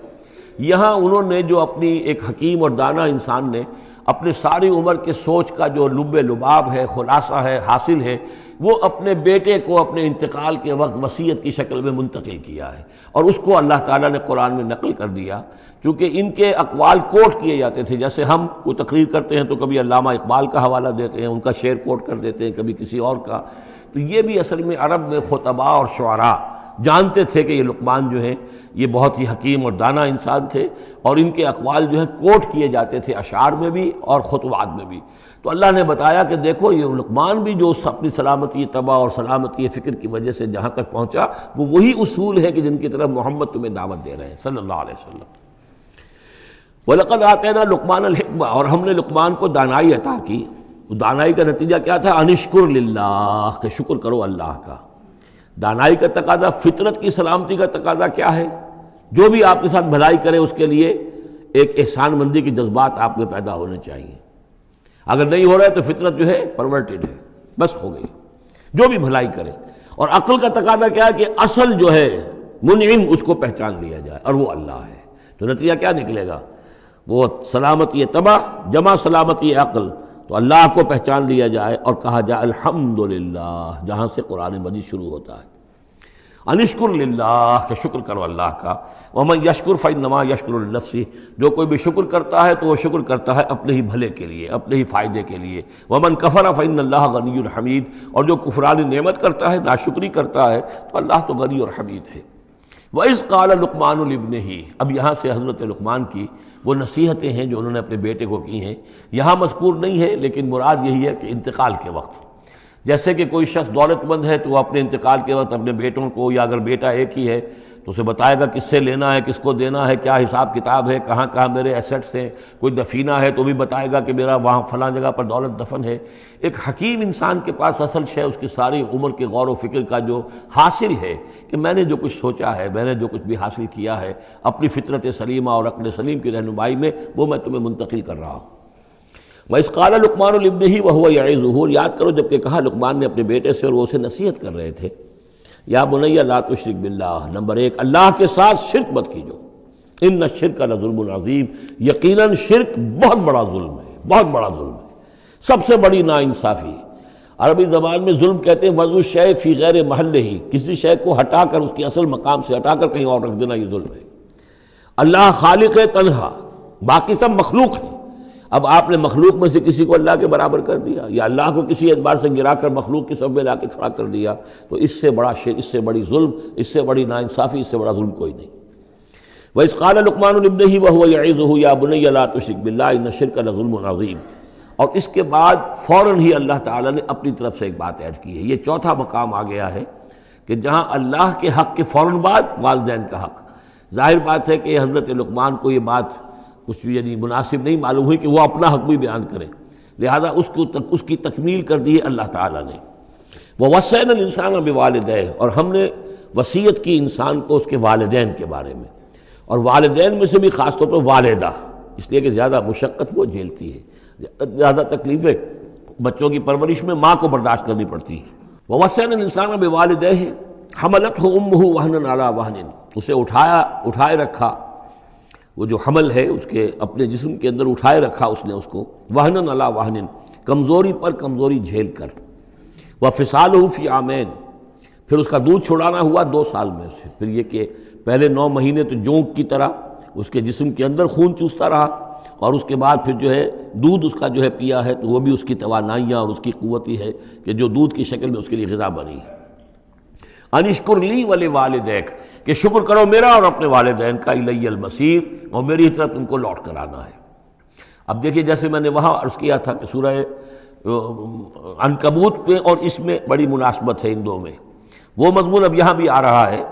یہاں انہوں نے جو اپنی ایک حکیم اور دانا انسان نے اپنے ساری عمر کے سوچ کا جو لب لباب ہے، خلاصہ ہے، حاصل ہے، وہ اپنے بیٹے کو اپنے انتقال کے وقت وصیت کی شکل میں منتقل کیا ہے، اور اس کو اللہ تعالیٰ نے قرآن میں نقل کر دیا، کیونکہ ان کے اقوال کوٹ کیے جاتے تھے۔ جیسے ہم کوئی تقریر کرتے ہیں تو کبھی علامہ اقبال کا حوالہ دیتے ہیں، ان کا شعر کوٹ کر دیتے ہیں، کبھی کسی اور کا، تو یہ بھی اصل میں عرب میں خطباء اور شعراء جانتے تھے کہ یہ لقمان جو ہیں یہ بہت ہی حکیم اور دانا انسان تھے، اور ان کے اقوال جو ہیں کوٹ کیے جاتے تھے اشعار میں بھی اور خطبات میں بھی۔ تو اللہ نے بتایا کہ دیکھو یہ لقمان بھی جو اپنی سلامتی طبع اور سلامتی فکر کی وجہ سے جہاں تک پہنچا، وہ وہی اصول ہے کہ جن کی طرف محمد تمہیں دعوت دے رہے ہیں صلی اللہ علیہ وسلم۔ وَلَقَدْ آتَيْنَا لُقْمَانَ الْحِكْمَةَ، اور ہم نے لقمان کو دانائی عطا کی۔ دانائی کا نتیجہ کیا تھا؟ انشکر للہ، کہ شکر کرو اللہ کا۔ دانائی کا تقاضا، فطرت کی سلامتی کا تقاضا کیا ہے؟ جو بھی آپ کے ساتھ بھلائی کرے اس کے لیے ایک احسان مندی کے جذبات آپ میں پیدا ہونے چاہیے۔ اگر نہیں ہو رہا ہے تو فطرت جو ہے پرورٹڈ ہے، بس ہو گئی، جو بھی بھلائی کرے۔ اور عقل کا تقاضا کیا ہے کہ اصل جو ہے منعم اس کو پہچان لیا جائے، اور وہ اللہ ہے۔ تو نتیجہ کیا نکلے گا؟ وہ سلامتی طبع جمع سلامتی عقل، تو اللہ کو پہچان لیا جائے اور کہا جائے الحمدللہ، جہاں سے قرآن مجید شروع ہوتا ہے۔ انشکر للہ، کہ شکر کرو اللہ کا۔ ومن یشکر فانما یشکر لنفسہ، جو کوئی بھی شکر کرتا ہے تو وہ شکر کرتا ہے اپنے ہی بھلے کے لیے، اپنے ہی فائدے کے لیے۔ ومن کفر فان اللہ غنی حمید، اور جو کفران نعمت کرتا ہے، ناشکری کرتا ہے، تو اللہ تو غنی اور حمید ہے۔ وَإِذْ قَالَ لُقْمَانُ لِابْنِهِ، اب یہاں سے حضرت لقمان کی وہ نصیحتیں ہیں جو انہوں نے اپنے بیٹے کو کی ہیں، یہاں مذکور نہیں ہے، لیکن مراد یہی ہے کہ انتقال کے وقت، جیسے کہ کوئی شخص دولت مند ہے تو وہ اپنے انتقال کے وقت اپنے بیٹوں کو، یا اگر بیٹا ایک ہی ہے تو اسے بتائے گا کس سے لینا ہے، کس کو دینا ہے، کیا حساب کتاب ہے، کہاں کہاں میرے ایسٹس ہیں۔ کوئی دفینہ ہے تو بھی بتائے گا کہ میرا وہاں فلاں جگہ پر دولت دفن ہے۔ ایک حکیم انسان کے پاس اصل شے اس کی ساری عمر کے غور و فکر کا جو حاصل ہے کہ میں نے جو کچھ سوچا ہے، میں نے جو کچھ بھی حاصل کیا ہے اپنی فطرت سلیمہ اور عقل سلیم کی رہنمائی میں، وہ میں تمہیں منتقل کر رہا ہوں۔ وَإِذْ قَالَ لُقْمَانُ لِابْنِهِ وَهُوَ يَعِظُهُ، یاد کرو جب کہ کہا لقمان نے اپنے بیٹے سے اور وہ اسے نصیحت کر رہے تھے، یا بنی لا تشرک باللہ، نمبر ایک اللہ کے ساتھ شرک مت کیجو، ان الشرک لظلم عظیم، یقیناً شرک بہت بڑا ظلم ہے، بہت بڑا ظلم ہے، سب سے بڑی ناانصافی۔ عربی زبان میں ظلم کہتے ہیں وضع الشیء فی غیر محلہ، کسی شے کو ہٹا کر اس کی اصل مقام سے ہٹا کر کہیں اور رکھ دینا، یہ ظلم ہے۔ اللہ خالق ہے تنہا، باقی سب مخلوق ہیں، اب آپ نے مخلوق میں سے کسی کو اللہ کے برابر کر دیا، یا اللہ کو کسی اعتبار سے گرا کر مخلوق کی صف میں لا کے کھڑا کر دیا، تو اس سے بڑا شرک، اس سے بڑی ظلم، اس سے بڑی ناانصافی، اس سے بڑا ظلم کوئی نہیں۔ وَإِذْ قَالَ لُقْمَانُ لِابْنِهِ وَهُوَ يَعِظُهُ يَا بُنَيَّ لَا تُشْرِكْ بِاللَّهِ إِنَّ الشِّرْكَ لَظُلْمٌ عَظِيمٌ، اور اس کے بعد فوراً ہی اللہ تعالیٰ نے اپنی طرف سے ایک بات ایڈ کی ہے۔ یہ چوتھا مقام آ گیا ہے کہ جہاں اللہ کے حق کے فوراً بعد والدین کا حق۔ ظاہر بات ہے کہ حضرت لقمان کو یہ بات کچھ یعنی مناسب نہیں معلوم ہوئی کہ وہ اپنا حق بھی بیان کریں، لہذا اس کی تکمیل کر دی ہے اللہ تعالیٰ نے۔ وَوَصَّيْنَا الْإِنسَانَ بِوَالِدَيْهِ، اور ہم نے وصیت کی انسان کو اس کے والدین کے بارے میں، اور والدین میں سے بھی خاص طور پر والدہ، اس لیے کہ زیادہ مشقت وہ جھیلتی ہے، زیادہ تکلیفیں بچوں کی پرورش میں ماں کو برداشت کرنی پڑتی ہیں۔ وَوَصَّيْنَا الْإِنسَانَ بِوَالِدَيْهِ حَمَلَتْهُ أُمُّهُ وَهْنًا عَلَى وَهْنٍ، اسے اٹھائے رکھا، وہ جو حمل ہے اس کے اپنے جسم کے اندر اٹھائے رکھا اس نے اس کو، وہنن علی وہنن، کمزوری پر کمزوری جھیل کر، وفصالہ فی عامین، پھر اس کا دودھ چھڑانا ہوا 2 سال میں سے، پھر یہ کہ پہلے 9 مہینے تو جونک کی طرح اس کے جسم کے اندر خون چوستا رہا، اور اس کے بعد پھر جو ہے دودھ اس کا جو ہے پیا ہے، تو وہ بھی اس کی توانائیاں اور اس کی قوت ہی ہے کہ جو دودھ کی شکل میں اس کے لیے غذا بنی ہے۔ انشکر لی ولوالدیک، کہ شکر کرو میرا اور اپنے والدین کا، الی المصیر، اور میری طرف تم کو لوٹ کر آنا ہے۔ اب دیکھیے جیسے میں نے وہاں عرض کیا تھا کہ سورہ عنکبوت میں اور اس میں بڑی مناسبت ہے ان دو میں، وہ مضمون اب یہاں بھی آ رہا ہے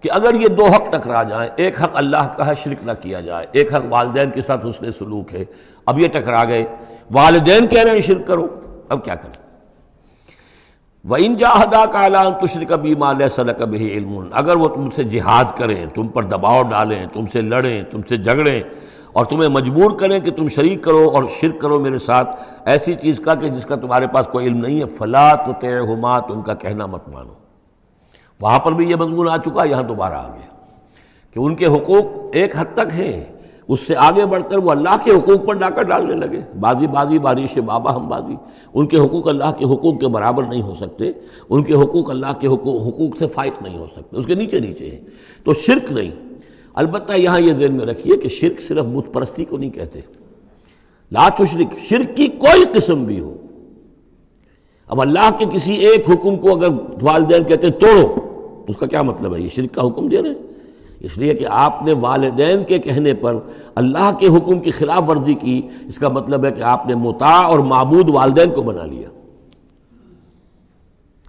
کہ اگر یہ 2 حق ٹکرا جائیں، ایک حق اللہ کا ہے شرک نہ کیا جائے، ایک حق والدین کے ساتھ حسن سلوک ہے، اب یہ ٹکرا گئے، والدین کہہ رہے ہیں شرک کرو، اب کیا کریں؟ وَإِن جَاهَدَاكَ عَلَىٰ أَن تُشْرِكَ بِي مَا لَيْسَ لَكَ بِهِ عِلْمٌ، اگر وہ تم سے جہاد کریں، تم پر دباؤ ڈالیں، تم سے لڑیں، تم سے جھگڑیں، اور تمہیں مجبور کریں کہ تم شریک کرو اور شرک کرو میرے ساتھ ایسی چیز کا کہ جس کا تمہارے پاس کوئی علم نہیں ہے، فَلَا تُطِعْهُمَا، تو ان کا کہنا مت مانو۔ وہاں پر بھی یہ مضمون آ چکا، یہاں دوبارہ آ گیا کہ ان کے حقوق ایک حد تک ہیں، اس سے آگے بڑھ کر وہ اللہ کے حقوق پر ڈاکہ ڈالنے لگے. بازی بارش بابا ہم بازی. ان کے حقوق اللہ کے حقوق کے برابر نہیں ہو سکتے، ان کے حقوق اللہ کے حقوق سے فائق نہیں ہو سکتے، اس کے نیچے نیچے ہیں. تو شرک نہیں. البتہ یہاں یہ ذہن میں رکھیے کہ شرک صرف بت پرستی کو نہیں کہتے. لا تشرک، شرک کی کوئی قسم بھی ہو. اب اللہ کے کسی ایک حکم کو اگر والدین کہتے ہیں توڑو، اس کا کیا مطلب ہے؟ یہ شرک کا حکم دے رہے ہیں. اس لیے کہ آپ نے والدین کے کہنے پر اللہ کے حکم کی خلاف ورزی کی، اس کا مطلب ہے کہ آپ نے مطاع اور معبود والدین کو بنا لیا.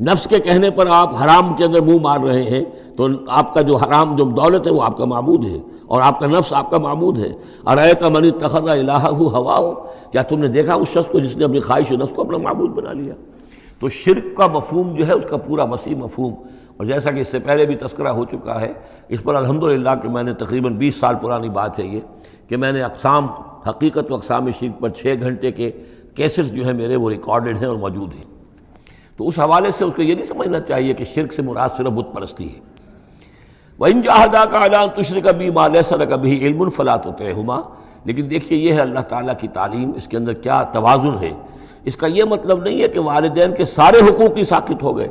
نفس کے کہنے پر آپ حرام کے اندر منہ مار رہے ہیں تو آپ کا جو حرام جو دولت ہے وہ آپ کا معبود ہے، اور آپ کا نفس آپ کا معبود ہے. ارأیت من اتخذ الہہ ہواہ، کیا تم نے دیکھا اس شخص کو جس نے اپنی خواہش و نفس کو اپنا معبود بنا لیا؟ تو شرک کا مفہوم جو ہے اس کا پورا وسیع مفہوم، اور جیسا کہ اس سے پہلے بھی تذکرہ ہو چکا ہے، اس پر الحمدللہ کہ میں نے تقریباً 20 سال پرانی بات ہے یہ، کہ میں نے اقسام حقیقت و اقسام شرک پر 6 گھنٹے کے کیسٹس جو ہیں میرے وہ ریکارڈڈ ہیں اور موجود ہیں. تو اس حوالے سے اس کو یہ نہیں سمجھنا چاہیے کہ شرک سے مراد صرف بت پرستی ہے. وَإِن جَاهَدَاكَ عَلَىٰ أَن تُشْرِكَ بِي مَا لَيْسَ لَكَ بِهِ عِلْمٌ فَلَا تُطِعْهُمَا. لیکن دیکھیے یہ ہے اللہ تعالیٰ کی تعلیم، اس کے اندر کیا توازن ہے. اس کا یہ مطلب نہیں ہے کہ والدین کے سارے حقوق ہی ساقط ہو گئے.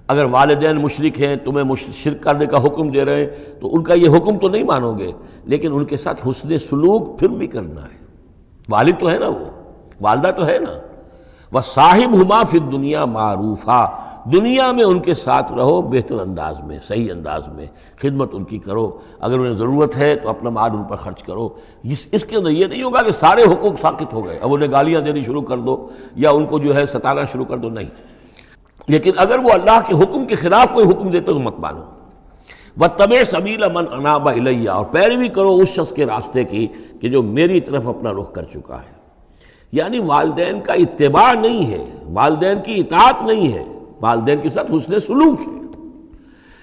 اگر والدین مشرک ہیں، تمہیں شرک کرنے کا حکم دے رہے ہیں تو ان کا یہ حکم تو نہیں مانو گے، لیکن ان کے ساتھ حسن سلوک پھر بھی کرنا ہے. والد تو ہے نا، وہ والدہ تو ہے نا. وَصَاحِبْهُمَا فِي الدُّنْيَا مَعْرُوفًا، دنیا میں ان کے ساتھ رہو بہتر انداز میں، صحیح انداز میں خدمت ان کی کرو. اگر انہیں ضرورت ہے تو اپنا مال ان پر خرچ کرو. اس کے اندر یہ نہیں ہوگا کہ سارے حقوق ساقط ہو گئے، اب انہیں گالیاں دینی شروع کر دو یا ان کو جو ہے ستانا شروع کر دو، نہیں. لیکن اگر وہ اللہ کے حکم کے خلاف کوئی حکم دیتے تو مت مانو. وَاتَّبِعْ سَبِيلَ مَنْ أَنَابَ إِلَيَّ، اور پیروی کرو اس شخص کے راستے کی کہ جو میری طرف اپنا رخ کر چکا ہے. یعنی والدین کا اتباع نہیں ہے، والدین کی اطاعت نہیں ہے، والدین کے ساتھ حسن سلوک ہے.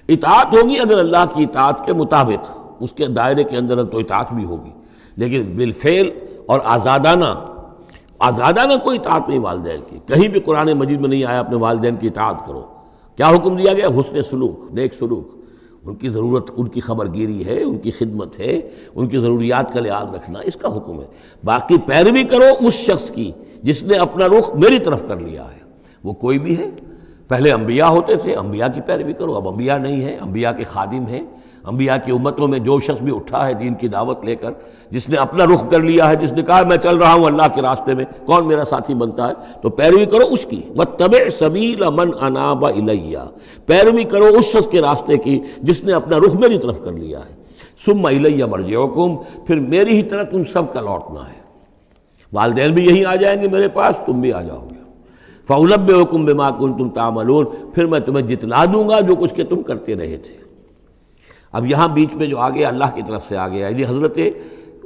اطاعت ہوگی اگر اللہ کی اطاعت کے مطابق، اس کے دائرے کے اندر تو اطاعت بھی ہوگی، لیکن بالفعل اور آزادانہ کوئی اطاعت نہیں والدین کی. کہیں بھی قرآن مجید میں نہیں آیا اپنے والدین کی اطاعت کرو. کیا حکم دیا گیا؟ حسن سلوک، نیک سلوک. ان کی ضرورت، ان کی خبر گیری ہے، ان کی خدمت ہے، ان کی ضروریات کا لحاظ رکھنا، اس کا حکم ہے. باقی پیروی کرو اس شخص کی جس نے اپنا رخ میری طرف کر لیا ہے، وہ کوئی بھی ہے. پہلے انبیاء ہوتے تھے، انبیاء کی پیروی کرو. اب انبیاء نہیں ہیں، انبیاء کے خادم ہیں. انبیاء کی امتوں میں جو شخص بھی اٹھا ہے دین کی دعوت لے کر، جس نے اپنا رخ کر لیا ہے، جس نے کہا میں چل رہا ہوں اللہ کے راستے میں، کون میرا ساتھی بنتا ہے، تو پیروی کرو اس کی. وَاتَّبِعْ سَبِيلَ مَنْ أَنَابَ إِلَيَّ، پیروی کرو اس شخص کے راستے کی جس نے اپنا رخ میری طرف کر لیا ہے. ثُمَّ إِلَيَّ مَرْجِعُكُمْ، پھر میری ہی طرف تم سب کا لوٹنا ہے. والدین بھی یہیں آ جائیں گے میرے پاس، تم بھی آ جاؤ گے. فَأُنَبِّئُكُم بِمَا كُنتُمْ تَعْمَلُونَ، پھر میں تمہیں جتلا دوں گا جو کچھ کہ تم کرتے رہے تھے. اب یہاں بیچ میں جو آگے اللہ کی طرف سے آگے آئی، حضرت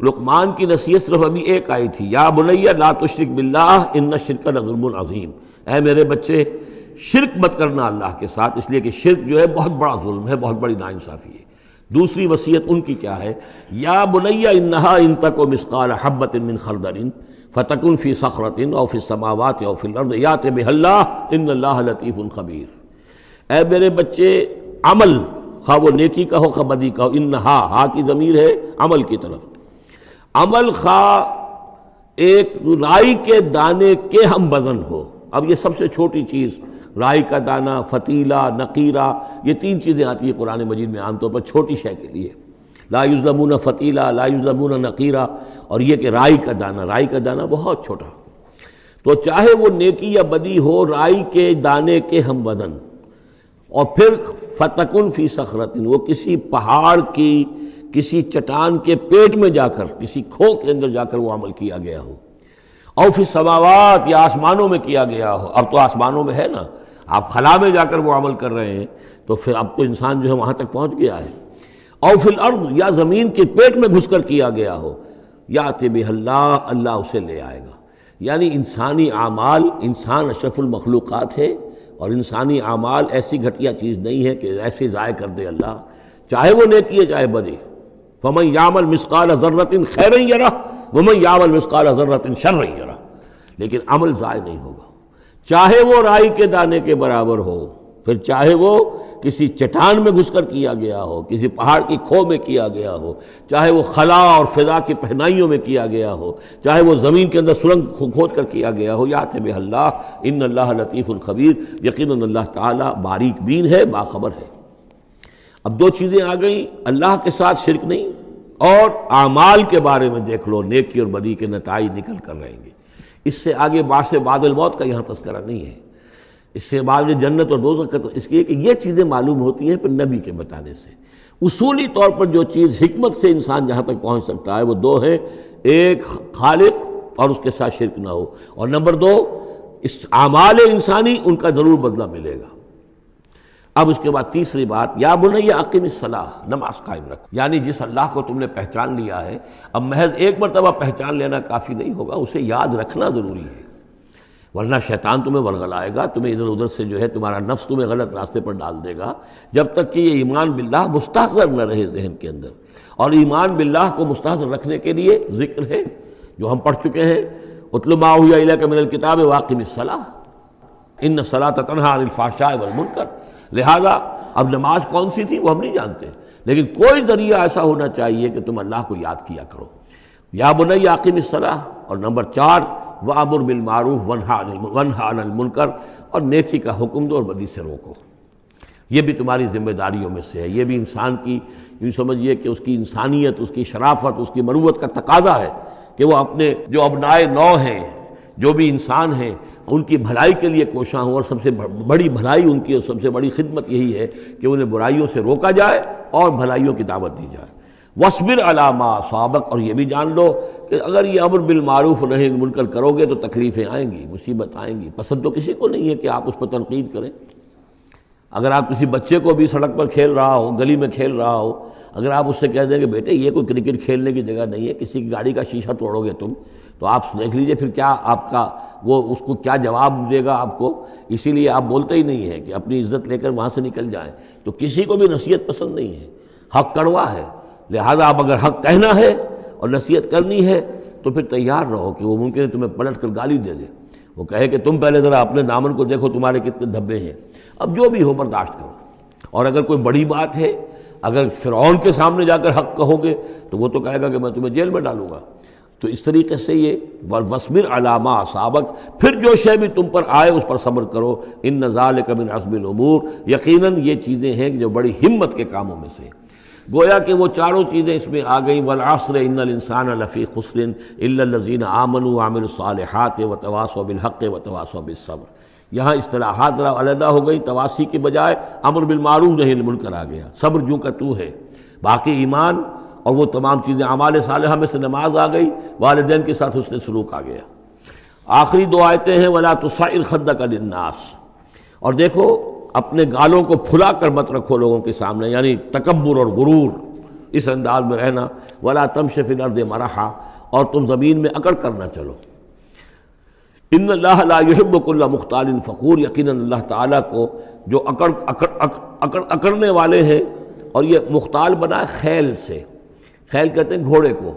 لقمان کی نصیحت صرف ابھی ایک آئی تھی، یا بنی لا تشرک باللہ ان الشرک لظلم عظیم، اے میرے بچے شرک مت کرنا اللہ کے ساتھ، اس لیے کہ شرک جو ہے بہت بڑا ظلم ہے، بہت بڑی ناانصافی ہے. دوسری وصیت ان کی کیا ہے؟ یا بنی انہا ان تک مثقال حبۃ من خردل فتکن فی صخرۃ او فی السماوات او فی الارض یأت بها اللہ ان اللہ لطیف خبیر. اے میرے بچے عمل، خواہ وہ نیکی کا ہو خواہ بدی کا ہو، انہا، ہا کی ضمیر ہے عمل کی طرف. عمل خواہ ایک رائی کے دانے کے ہم وزن ہو. اب یہ سب سے چھوٹی چیز، رائی کا دانہ، فتیلہ، نقیرہ، یہ 3 چیزیں آتی ہیں قرآن مجید میں عام طور پر چھوٹی شے کے لیے. لا یظلمون فتیلہ، لا یظلمون نقیرہ، اور یہ کہ رائی کا دانہ بہت چھوٹا. تو چاہے وہ نیکی یا بدی ہو، رائی کے دانے کے ہم وزن. اور پھر فتکن فی صخرۃ، وہ کسی پہاڑ کی، کسی چٹان کے پیٹ میں جا کر، کسی کھو کے اندر جا کر وہ عمل کیا گیا ہو. او فی السماوات، یا آسمانوں میں کیا گیا ہو. اب تو آسمانوں میں ہے نا، آپ خلا میں جا کر وہ عمل کر رہے ہیں، تو پھر اب تو انسان جو ہے وہاں تک پہنچ گیا ہے. او فی الارض، یا زمین کے پیٹ میں گھس کر کیا گیا ہو، یأت بہ اللہ، اللہ اسے لے آئے گا. یعنی انسانی اعمال، انسان اشرف المخلوقات ہے، اور انسانی اعمال ایسی گھٹیا چیز نہیں ہے کہ ایسے ضائع کر دے اللہ، چاہے وہ نیکی ہے چاہے بدی. فمن یعمل مثقال ذرۃ خیرا یرہ ومن یعمل مثقال ذرۃ شرا یرہ. لیکن عمل ضائع نہیں ہوگا، چاہے وہ رائی کے دانے کے برابر ہو، پھر چاہے وہ کسی چٹان میں گھس کر کیا گیا ہو، کسی پہاڑ کی کھو میں کیا گیا ہو، چاہے وہ خلا اور فضا کی پہنائیوں میں کیا گیا ہو، چاہے وہ زمین کے اندر سرنگ کھود کر کیا گیا ہو، یات بہ اللہ ان اللہ لطیف الخبیر، یقیناً اللہ تعالیٰ باریک بین ہے، باخبر ہے۔ اب دو چیزیں آ گئیں، اللہ کے ساتھ شرک نہیں، اور اعمال کے بارے میں دیکھ لو، نیکی اور بدی کے نتائج نکل کر رہیں گے۔ اس سے آگے بعث بعد الموت کا یہاں تذکرہ نہیں ہے، اس سے بعد جنت اور دوزخ کا، اس لیے کہ یہ چیزیں معلوم ہوتی ہیں پھر نبی کے بتانے سے۔ اصولی طور پر جو چیز حکمت سے انسان جہاں تک پہنچ سکتا ہے وہ دو ہیں، ایک خالق اور اس کے ساتھ شرک نہ ہو، اور نمبر دو اس اعمال انسانی ان کا ضرور بدلہ ملے گا۔ اب اس کے بعد تیسری بات، یا بنی اقم الصلاۃ، نماز قائم رکھ، یعنی جس اللہ کو تم نے پہچان لیا ہے، اب محض ایک مرتبہ پہچان لینا کافی نہیں ہوگا، اسے یاد رکھنا ضروری ہے، ورنہ شیطان تمہیں ورغلائے گا، تمہیں ادھر ادھر سے جو ہے تمہارا نفس تمہیں غلط راستے پر ڈال دے گا، جب تک کہ یہ ایمان باللہ مستحضر نہ رہے ذہن کے اندر۔ اور ایمان باللہ کو مستحضر رکھنے کے لیے ذکر ہے جو ہم پڑھ چکے ہیں، اتل ما اوحی الیک من الکتاب واقم الصلاۃ ان الصلاۃ تنہی عن الفحشاء والمنکر۔ لہذا اب نماز کون سی تھی وہ ہم نہیں جانتے، لیکن کوئی ذریعہ ایسا ہونا چاہیے کہ تم اللہ کو یاد کیا کرو۔ یا بنی اقم الصلاۃ، اور نمبر 4 وامر بالمعروف وانہا عن المنکر، اور نیکی کا حکم دو اور بدی سے روکو۔ یہ بھی تمہاری ذمہ داریوں میں سے ہے، یہ بھی انسان کی، یوں سمجھیے کہ اس کی انسانیت، اس کی شرافت، اس کی مروت کا تقاضا ہے کہ وہ اپنے جو ابنائے نو ہیں، جو بھی انسان ہیں، ان کی بھلائی کے لیے کوشاں ہوں، اور سب سے بڑی بھلائی ان کی اور سب سے بڑی خدمت یہی ہے کہ انہیں برائیوں سے روکا جائے اور بھلائیوں کی دعوت دی جائے۔ وَاصْبِرْ عَلَىٰ مَا أَصَابَكَ، اور یہ بھی جان لو کہ اگر یہ امر بالمعروف نہی عن المنکر کرو گے تو تکلیفیں آئیں گی، مصیبت آئیں گی۔ پسند تو کسی کو نہیں ہے کہ آپ اس پر تنقید کریں۔ اگر آپ کسی بچے کو بھی سڑک پر کھیل رہا ہو، گلی میں کھیل رہا ہو، اگر آپ اس سے کہہ دیں کہ بیٹے یہ کوئی کرکٹ کھیلنے کی جگہ نہیں ہے، کسی کی گاڑی کا شیشہ توڑو گے تم، تو آپ دیکھ لیجئے پھر کیا آپ کا وہ اس کو کیا جواب دے گا آپ کو۔ اسی لیے آپ بولتے ہی نہیں ہیں کہ اپنی عزت لے کر وہاں سے نکل جائیں۔ تو کسی کو بھی نصیحت پسند نہیں ہے، حق کڑوا ہے، لہذا آپ اگر حق کہنا ہے اور نصیحت کرنی ہے تو پھر تیار رہو کہ وہ ممکن ہے تمہیں پلٹ کر گالی دے دے، وہ کہے کہ تم پہلے ذرا اپنے دامن کو دیکھو تمہارے کتنے دھبے ہیں۔ اب جو بھی ہو برداشت کرو، اور اگر کوئی بڑی بات ہے، اگر فرعون کے سامنے جا کر حق کہو گے تو وہ تو کہے گا کہ میں تمہیں جیل میں ڈالوں گا۔ تو اس طریقے سے یہ وَاصْبِرْ عَلَىٰ مَا أَصَابَكَ، پھر جو شے بھی تم پر آئے اس پر صبر کرو، إِنَّ ذَلِكَ مِنْ عَزْمِ الْأُمُورِ، یقیناً یہ چیزیں ہیں جو بڑی ہمت کے کاموں میں سے۔ گویا کہ وہ چاروں چیزیں اس میں آ گئیں، وَالْعَصْرِ إِنَّ الْإِنسَانَ لَفِي خُسْرٍ إِلَّا الَّذِينَ آمَنُوا وَعَمِلُوا الصَّالِحَاتِ وَتَوَاصَوْا بِالْحَقِّ وَتَوَاصَوْا بِالصَّبْرِ۔ یہاں اصطلاحات ذرا علیحدہ ہو گئی، تواصی کے بجائے امر بالمعروف نہی عن المنکر آ گیا، صبر جو کا تو ہے، باقی ایمان اور وہ تمام چیزیں، اعمال صالحہ میں سے نماز آ گئی، والدین کے ساتھ حسن سلوک آ گیا۔ آخری دو آیتیں ہیں وَلَا تُصَعِّرْ خَدَّكَ لِلنَّاسِ، اور دیکھو اپنے گالوں کو پھلا کر مت رکھو لوگوں کے سامنے، یعنی تکبر اور غرور، اس انداز میں رہنا۔ وَلَا تَمْشِ فِي الْأَرْضِ مَرَحًا، اور تم زمین میں اکڑ کر نہ چلو۔ ان اللہ لا يحب كل مختال فخور، یقیناً اللہ تعالیٰ کو جو اکڑنے والے ہیں، اور یہ مختال بنا خیل سے، خیل کہتے ہیں گھوڑے کو،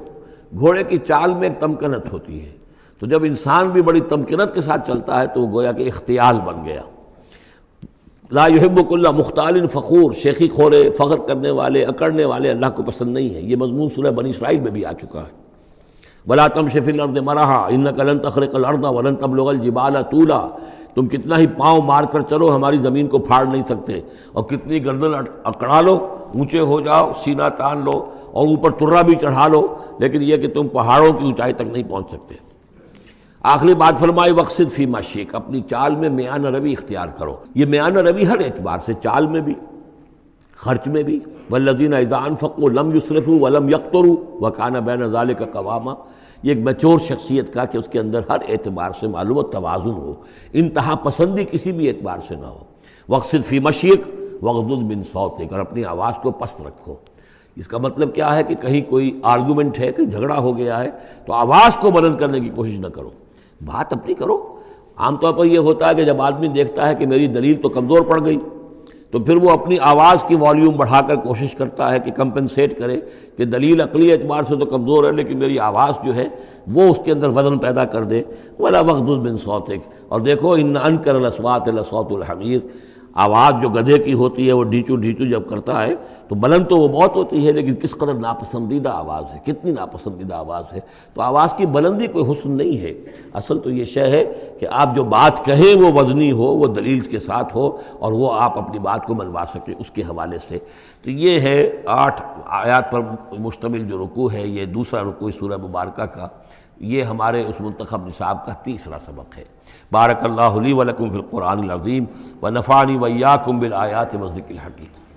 گھوڑے کی چال میں ایک تمکنت ہوتی ہے، تو جب انسان بھی بڑی تمکنت کے ساتھ چلتا ہے تو وہ گویا کہ اختیال بن گیا۔ لا يحب كل مختال فخور، شیخی خورے، فخر کرنے والے، اکڑنے والے اللہ کو پسند نہیں ہے۔ یہ مضمون سورہ بنی اسرائیل میں بھی آ چکا ہے۔ وَلَا تَمْشِ فِي الْأَرْضِ مَرَحًا إِنَّكَ لَن تَخْرِقَ الْأَرْضَ وَلَن تَبْلُغَ الْجِبَالَ طُولًا، تم کتنا ہی پاؤں مار کر چلو ہماری زمین کو پھاڑ نہیں سکتے، اور کتنی گردن اکڑا لو، اونچے ہو جاؤ، سینہ تان لو اور اوپر ترا بھی چڑھا لو، لیکن یہ کہ تم پہاڑوں کی اونچائی تک نہیں پہنچ سکتے۔ آخری بات فرمائی وَاقْصِدْ فِي مَشْيِكَ، اپنی چال میں میانہ روی اختیار کرو۔ یہ میانہ روی ہر اعتبار سے، چال میں بھی، خرچ میں بھی، وَالَّذِينَ إِذَا أَنفَقُوا لَمْ يُسْرِفُوا وَلَمْ يَقْتُرُوا وَكَانَ بَيْنَ ذَلِكَ قَوَامًا، یہ ایک میچور شخصیت کا کہ اس کے اندر ہر اعتبار سے معلوم توازن ہو، انتہا پسندی کسی بھی اعتبار سے نہ ہو۔ وَاقْصِدْ فِي مَشْيِكَ وَاغْضُضْ مِنْ صَوْتِكَ، اور اپنی آواز کو پست رکھو۔ اس کا مطلب کیا ہے کہ کہیں کوئی آرگومنٹ ہے، کہ جھگڑا ہو گیا ہے تو آواز کو بلند کرنے کی کوشش نہ کرو، بات اپنی کرو۔ عام طور پر یہ ہوتا ہے کہ جب آدمی دیکھتا ہے کہ میری دلیل تو کمزور پڑ گئی تو پھر وہ اپنی آواز کی والیوم بڑھا کر کوشش کرتا ہے کہ کمپنسیٹ کرے کہ دلیل عقلی اعتبار سے تو کمزور ہے لیکن میری آواز جو ہے وہ اس کے اندر وزن پیدا کر دے۔ وَلَا وَاغْضُضْ مِنْ صَوْتِكَ، اور دیکھو إِنَّ أَنْكَرَ الْأَصْوَاتِ لَصَوْتُ الْحَمِيرِ، آواز جو گدھے کی ہوتی ہے وہ ڈھیچو ڈھیچو جب کرتا ہے تو بلند تو وہ بہت ہوتی ہے، لیکن کس قدر ناپسندیدہ آواز ہے، کتنی ناپسندیدہ آواز ہے۔ تو آواز کی بلندی کوئی حسن نہیں ہے، اصل تو یہ شے ہے کہ آپ جو بات کہیں وہ وزنی ہو، وہ دلیل کے ساتھ ہو، اور وہ آپ اپنی بات کو منوا سکیں اس کے حوالے سے۔ تو یہ ہے 8 آیات پر مشتمل جو رکوع ہے، یہ دوسرا رکوع سورہ مبارکہ کا، یہ ہمارے اس منتخب نصاب کا تیسرا سبق ہے۔ بارک اللہ لی و لکم فی القرآن العظیم ونفعنی وإیاکم بالآیات والذکر الحکیم۔